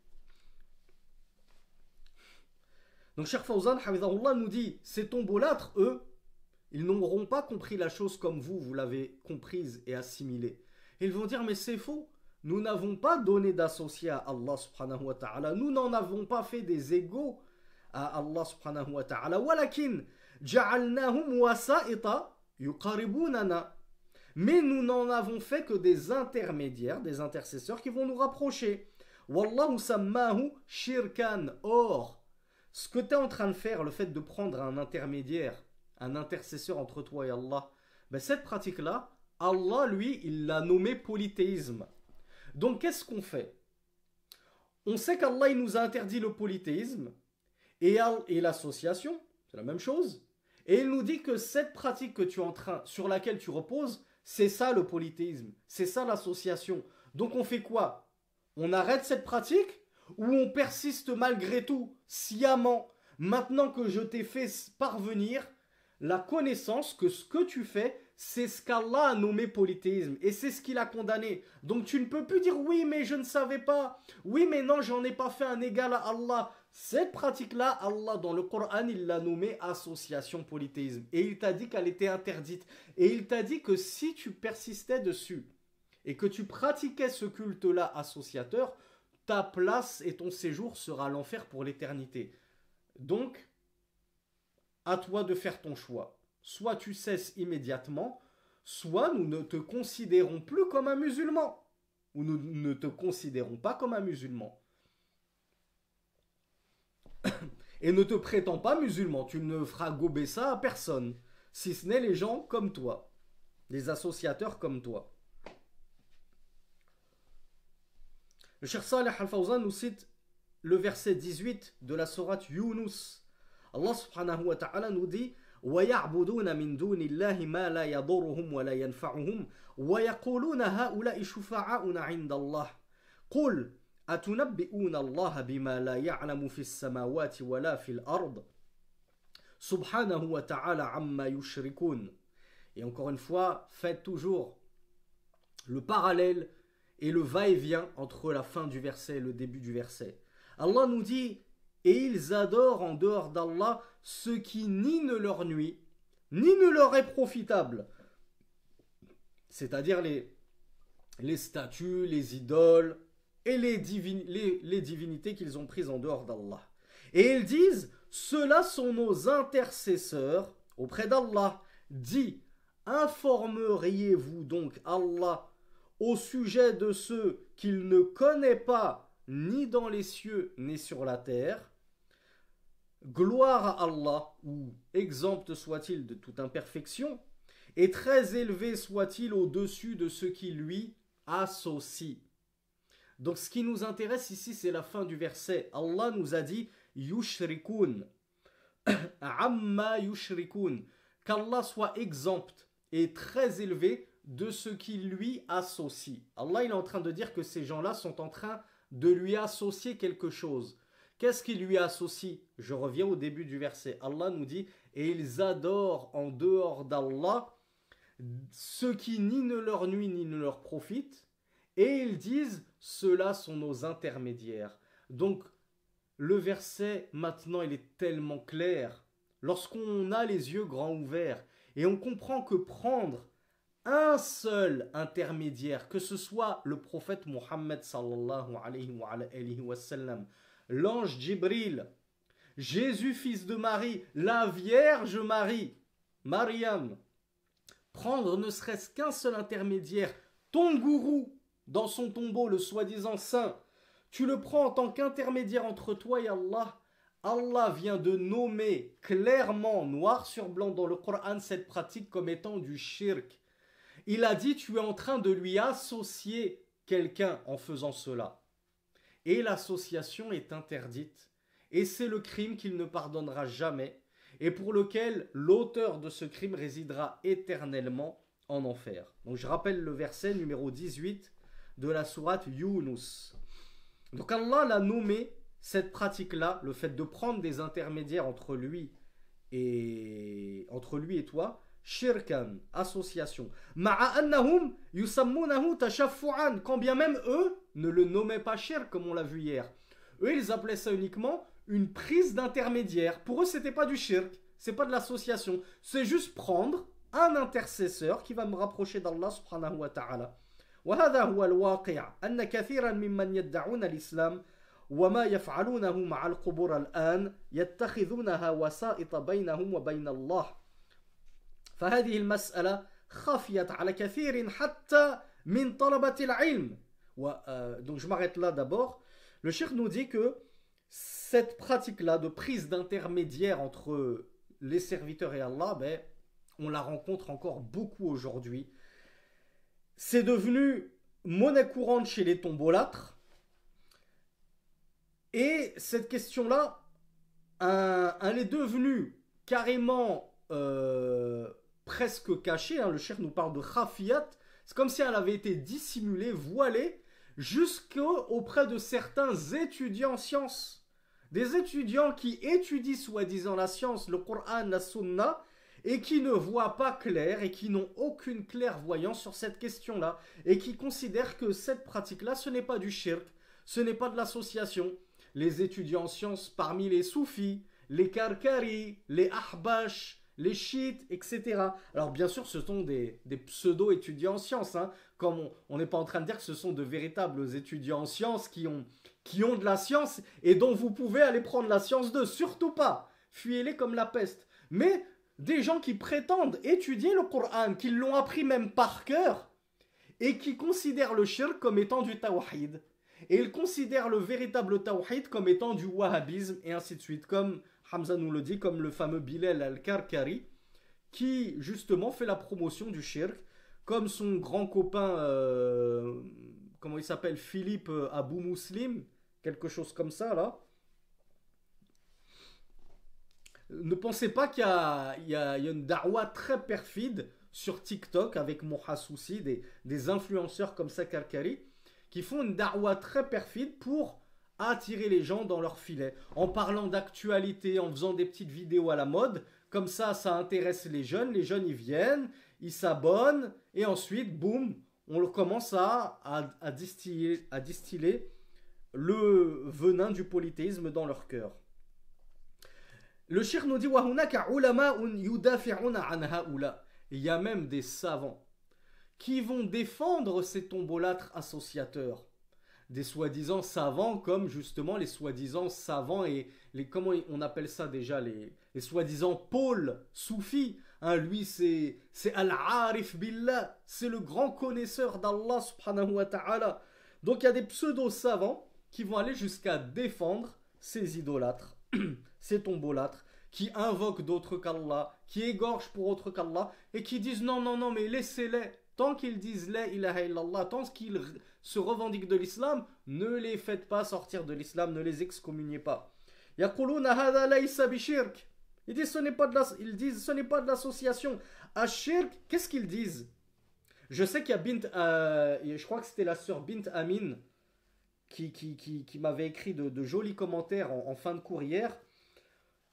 Donc, Cheikh Fawzan, Hafizahullah, nous dit, ces tombolâtres, eux, ils n'auront pas compris la chose comme vous l'avez comprise et assimilée. Ils vont dire, mais c'est faux. Nous n'avons pas donné d'associés à Allah subhanahu wa ta'ala. Nous n'en avons pas fait des égaux à Allah subhanahu wa ta'ala. Walakin, ja'alnahum wasa'ita yuqaribunana. Mais nous n'en avons fait que des intermédiaires, des intercesseurs qui vont nous rapprocher. Wallahu sammahu shirkan. Or, ce que tu es en train de faire, le fait de prendre un intermédiaire, un intercesseur entre toi et Allah, ben cette pratique-là, Allah, lui, il l'a nommé polythéisme. Donc, qu'est-ce qu'on fait? On sait qu'Allah, il nous a interdit le polythéisme et l'association, c'est la même chose. Et il nous dit que cette pratique que tu es sur laquelle tu reposes, c'est ça le polythéisme, c'est ça l'association. Donc, on fait quoi? On arrête cette pratique ou on persiste malgré tout, sciemment, maintenant que je t'ai fait parvenir la connaissance que ce que tu fais, c'est ce qu'Allah a nommé polythéisme et c'est ce qu'il a condamné. Donc tu ne peux plus dire oui mais je ne savais pas, oui mais non j'en ai pas fait un égal à Allah. Cette pratique-là, Allah dans le Coran, il l'a nommée association polythéisme et il t'a dit qu'elle était interdite. Et il t'a dit que si tu persistais dessus et que tu pratiquais ce culte-là associateur, ta place et ton séjour sera l'enfer pour l'éternité. Donc, à toi de faire ton choix. Soit tu cesses immédiatement, soit nous ne te considérons plus comme un musulman, ou nous ne te considérons pas comme un musulman. Et ne te prétends pas musulman, tu ne feras gober ça à personne, si ce n'est les gens comme toi, les associateurs comme toi. Le Cheikh Saleh Al-Fawzan nous cite le verset 18 de la sourate Yunus. Allah subhanahu wa ta'ala nous dit وَيَعْبُدُونَ مِن دُونِ اللَّهِ مَا لَا يَضُرُّهُمْ وَلَا يَنْفَعُهُمْ وَيَقُولُونَ هَؤُلَاءِ شُفَعَاؤُنَا عِندَ اللَّهِ قُلْ أَتُنَبِّئُونَ اللَّهَ بِمَا لَا يَعْلَمُ فِي السَّمَاوَاتِ وَلَا فِي الْأَرْضِ سُبْحَانَهُ وَتَعَالَى عَمَّا يُشْرِكُونَ. Et encore une fois, faites toujours le parallèle et le va-et-vient entre la fin du verset et le début du verset. Allah nous dit, et ils adorent en dehors d'Allah ce qui ni ne leur nuit, ni ne leur est profitable. C'est-à-dire les statues, les idoles et les divinités qu'ils ont prises en dehors d'Allah. Et ils disent, ceux-là sont nos intercesseurs auprès d'Allah. Dit, informeriez-vous donc Allah au sujet de ceux qu'il ne connaît pas ni dans les cieux ni sur la terre? Gloire à Allah, ou exempt soit-il de toute imperfection, et très élevé soit-il au-dessus de ce qui lui associe. Donc ce qui nous intéresse ici, c'est la fin du verset. Allah nous a dit yushrikun, amma yushrikun, qu'Allah soit exempt et très élevé de ce qui lui associe. Allah il est en train de dire que ces gens-là sont en train de lui associer quelque chose. Qu'est-ce qu'il lui associe? Je reviens au début du verset. Allah nous dit et ils adorent en dehors d'Allah ce qui ni ne leur nuit ni ne leur profite, et ils disent ceux-là sont nos intermédiaires. Donc le verset maintenant il est tellement clair. Lorsqu'on a les yeux grands ouverts et on comprend que prendre un seul intermédiaire, que ce soit le prophète Mohammed sallallahu alayhi wa sallam, l'ange Jibril, Jésus fils de Marie, la Vierge Marie, Mariam, prendre ne serait-ce qu'un seul intermédiaire, ton gourou dans son tombeau, le soi-disant saint, tu le prends en tant qu'intermédiaire entre toi et Allah. Allah vient de nommer clairement, noir sur blanc dans le Coran, cette pratique comme étant du shirk. Il a dit, tu es en train de lui associer quelqu'un en faisant cela. Et l'association est interdite. Et c'est le crime qu'il ne pardonnera jamais, et pour lequel l'auteur de ce crime résidera éternellement en enfer. Donc je rappelle le verset numéro 18 de la sourate Yunus. Donc Allah l'a nommé, cette pratique-là, le fait de prendre des intermédiaires entre lui et toi, shirkan, association. Ma'a annahum yusammunahu tashaffu'an, quand bien même eux ne le nommaient pas shirk comme on l'a vu hier. Eux, ils appelaient ça uniquement une prise d'intermédiaire. Pour eux, c'était pas du shirk, c'est pas de l'association. C'est juste prendre un intercesseur qui va me rapprocher d'Allah subhanahu wa ta'ala. وهذا هو الواقع أن كثيرا ممن يدعون الإسلام وما يفعلونه مع القبور الآن يتخذونها وسائط بينهم وبين الله. فهذه المسألة خفيت على كثير حتى من طلبة العلم. Donc je m'arrête là d'abord. Le cheikh nous dit que cette pratique-là de prise d'intermédiaire entre les serviteurs et Allah, on la rencontre encore beaucoup aujourd'hui. C'est devenu monnaie courante chez les tombolâtres. Et cette question-là, elle est devenue carrément presque cachée. Le cheikh nous parle de khafiyat. C'est comme si elle avait été dissimulée, voilée, jusqu'auprès de certains étudiants en sciences. Des étudiants qui étudient soi-disant la science, le Coran, la Sunna, et qui ne voient pas clair et qui n'ont aucune clairvoyance sur cette question-là, et qui considèrent que cette pratique-là, ce n'est pas du shirk, ce n'est pas de l'association. Les étudiants en sciences parmi les soufis, les karkari, les ahbash, les chiites, etc. Alors bien sûr, ce sont des pseudo-étudiants en sciences, comme on n'est pas en train de dire que ce sont de véritables étudiants en sciences qui ont de la science et dont vous pouvez aller prendre la science d'eux, surtout pas. Fuyez-les comme la peste. Mais des gens qui prétendent étudier le Coran, qui l'ont appris même par cœur, et qui considèrent le shirk comme étant du tawhid. Et ils considèrent le véritable tawhid comme étant du wahhabisme, et ainsi de suite, comme Hamza nous le dit, comme le fameux Bilal al-Karkari, qui justement fait la promotion du shirk, comme son grand copain, comment il s'appelle, Philippe Abou Muslim, quelque chose comme ça, là. Ne pensez pas qu'il y a une da'wa très perfide sur TikTok avec Mohassousi, des influenceurs comme ça, Karkari, qui font une da'wa très perfide pour attirer les gens dans leur filet, en parlant d'actualité, en faisant des petites vidéos à la mode. Comme ça intéresse les jeunes ils viennent, ils s'abonnent, et ensuite, boum, on commence à distiller le venin du polythéisme dans leur cœur. Le cheikh nous dit وَهُنَاكَ عُلَمَاءٌ يُدَافِعُونَ عَنْ هَؤُلَاء. Il y a même des savants qui vont défendre ces tombolâtres associateurs. Des soi-disant savants comme justement les soi-disant savants et les, comment on appelle ça déjà, les soi-disant pôles soufis. Hein, lui c'est Al-Arif Billah, c'est le grand connaisseur d'Allah subhanahu wa ta'ala. Donc il y a des pseudo-savants qui vont aller jusqu'à défendre ces idolâtres, ces tombolâtres, qui invoquent d'autres qu'Allah, qui égorgent pour autre qu'Allah, et qui disent non, non, non, mais laissez-les. Tant qu'ils disent la ilaha illallah, tant qu'ils se revendiquent de l'islam, ne les faites pas sortir de l'islam, ne les excommuniez pas. يقولون هذا ليس بشرك. Ils disent ce n'est pas de l'association. Ashirk, qu'est-ce qu'ils disent? Je sais qu'il y a je crois que c'était la sœur Bint Amin qui m'avait écrit de jolis commentaires en fin de cours hier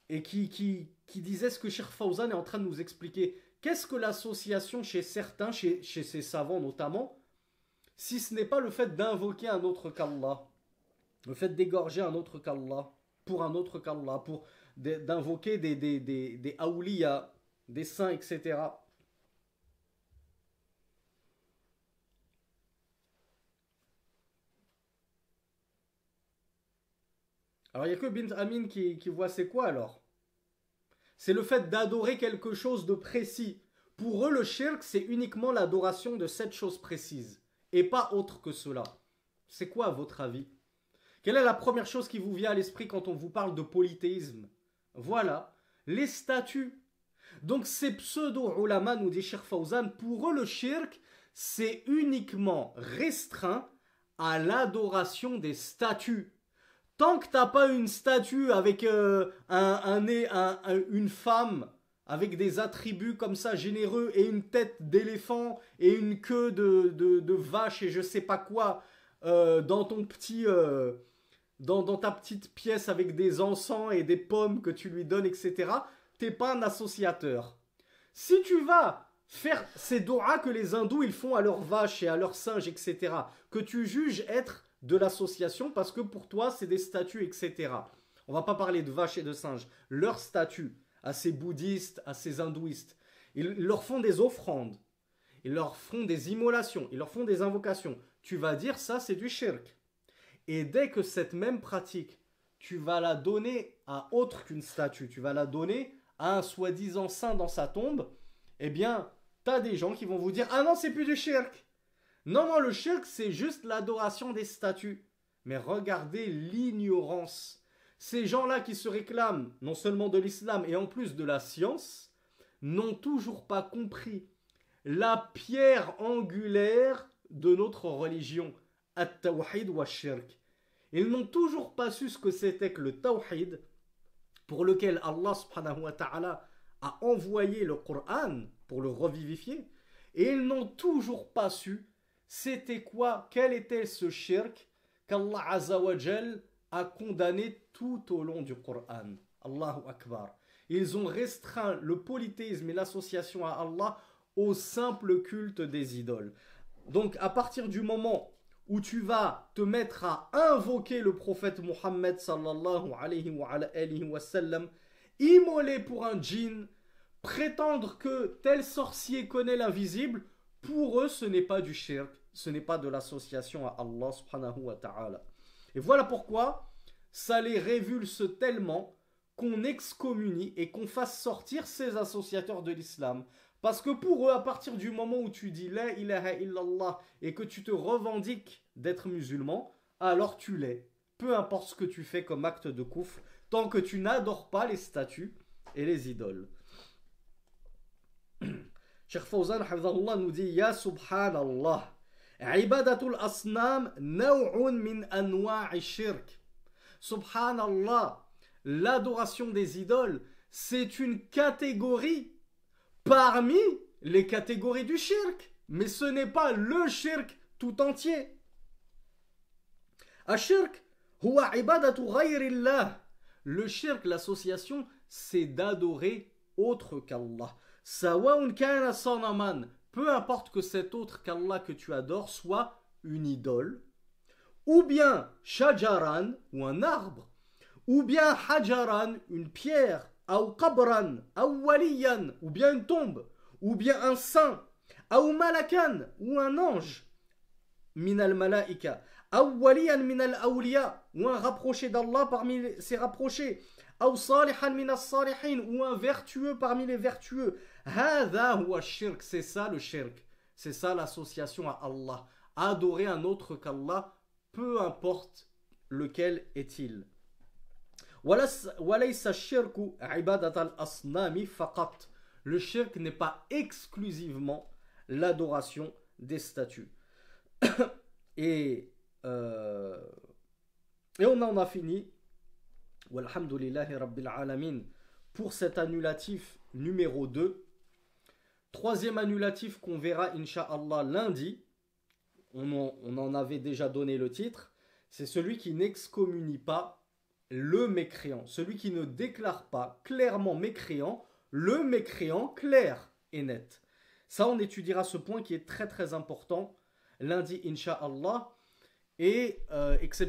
et qui disait ce que Cheikh Fawzan est en train de nous expliquer. Qu'est-ce que l'association chez certains, chez ces savants notamment, si ce n'est pas le fait d'invoquer un autre qu'Allah, le fait d'égorger un autre qu'Allah, pour un autre qu'Allah, pour d'invoquer des awliya, des saints, etc. Alors il n'y a que Bint Amin qui voit c'est quoi alors? C'est le fait d'adorer quelque chose de précis. Pour eux, le shirk, c'est uniquement l'adoration de cette chose précise, et pas autre que cela. C'est quoi à votre avis? Quelle est la première chose qui vous vient à l'esprit quand on vous parle de polythéisme? Voilà, les statues. Donc ces pseudo-ulama, nous dit Cheikh Fawzan, pour eux le shirk, c'est uniquement restreint à l'adoration des statues. Tant que t'as pas une statue avec une femme avec des attributs comme ça généreux et une tête d'éléphant et une queue de vache et je sais pas quoi dans ton petit dans ta petite pièce avec des encens et des pommes que tu lui donnes, etc. T'es pas un associateur. Si tu vas faire ces doigts que les hindous ils font à leurs vaches et à leurs singes, etc., que tu juges être de l'association parce que pour toi c'est des statues, etc. On va pas parler de vaches et de singes. Leurs statues, à ces bouddhistes, à ces hindouistes, ils leur font des offrandes, ils leur font des immolations, ils leur font des invocations. Tu vas dire ça c'est du shirk. Et dès que cette même pratique, tu vas la donner à autre qu'une statue, tu vas la donner à un soi-disant saint dans sa tombe, eh bien, tu as des gens qui vont vous dire « Ah non, c'est plus du shirk !» Non, non, le shirk, c'est juste l'adoration des statues. Mais regardez l'ignorance. Ces gens-là qui se réclament non seulement de l'islam et en plus de la science, n'ont toujours pas compris la pierre angulaire de notre religion, at-tawhid wa shirk. Ils n'ont toujours pas su ce que c'était que le tawhid, pour lequel Allah subhanahu wa ta'ala a envoyé le Coran pour le revivifier, et ils n'ont toujours pas su c'était quoi, quel était ce shirk qu'Allah Azza wa Jal a condamné tout au long du Coran. Allahu Akbar. Ils ont restreint le polythéisme et l'association à Allah au simple culte des idoles. Donc à partir du moment où tu vas te mettre à invoquer le prophète Mohammed sallallahu alayhi wa sallam, immoler pour un djinn, prétendre que tel sorcier connaît l'invisible, pour eux ce n'est pas du shirk, ce n'est pas de l'association à Allah subhanahu wa ta'ala. Et voilà pourquoi ça les révulse tellement qu'on excommunie et qu'on fasse sortir ces associateurs de l'islam. Parce que pour eux, à partir du moment où tu dis la ilaha illallah et que tu te revendiques d'être musulman, alors tu l'es. Peu importe ce que tu fais comme acte de koufr, tant que tu n'adores pas les statues et les idoles. Cheikh Fawzan hafidhahullah nous dit Ya subhanallah, ibadatul asnam naw'un min anwa'i shirk. Subhanallah, l'adoration des idoles, c'est une catégorie parmi les catégories du shirk, mais ce n'est pas le shirk tout entier. Ashirk huwa ibadatu ghayrillah. Le shirk, l'association, c'est d'adorer autre qu'Allah. Sawa'un kana sanaman, peu importe que cet autre qu'Allah que tu adores soit une idole, ou bien shajaran, ou un arbre, ou bien hajaran, une pierre, ou qabran, ou waliyan, ou bien une tombe, ou bien un saint, ou malakan, ou un ange, min al-malaika, ou waliyan min al-awliya, ou un rapproché d'Allah parmi ses rapprochés, ou salihan min as-salihin, ou un vertueux parmi les vertueux. Hadha huwa shirk, c'est ça le shirk, c'est ça l'association à Allah. Adorer un autre qu'Allah, peu importe lequel est-il. وَلَيْسَ الشِّرْكُ عِبَادَةَ الْأَصْنَامِ فَقَطْ. Le shirk n'est pas exclusivement l'adoration des statues. Et on en a fini. Walhamdulillahi Rabbil Alamin pour cet annulatif numéro 2. Troisième annulatif qu'on verra Inch'Allah lundi. On en avait déjà donné le titre. C'est celui qui n'excommunie pas le mécréant, celui qui ne déclare pas clairement mécréant, le mécréant clair et net. Ça, on étudiera ce point qui est très très important lundi, Inch'Allah. Et exception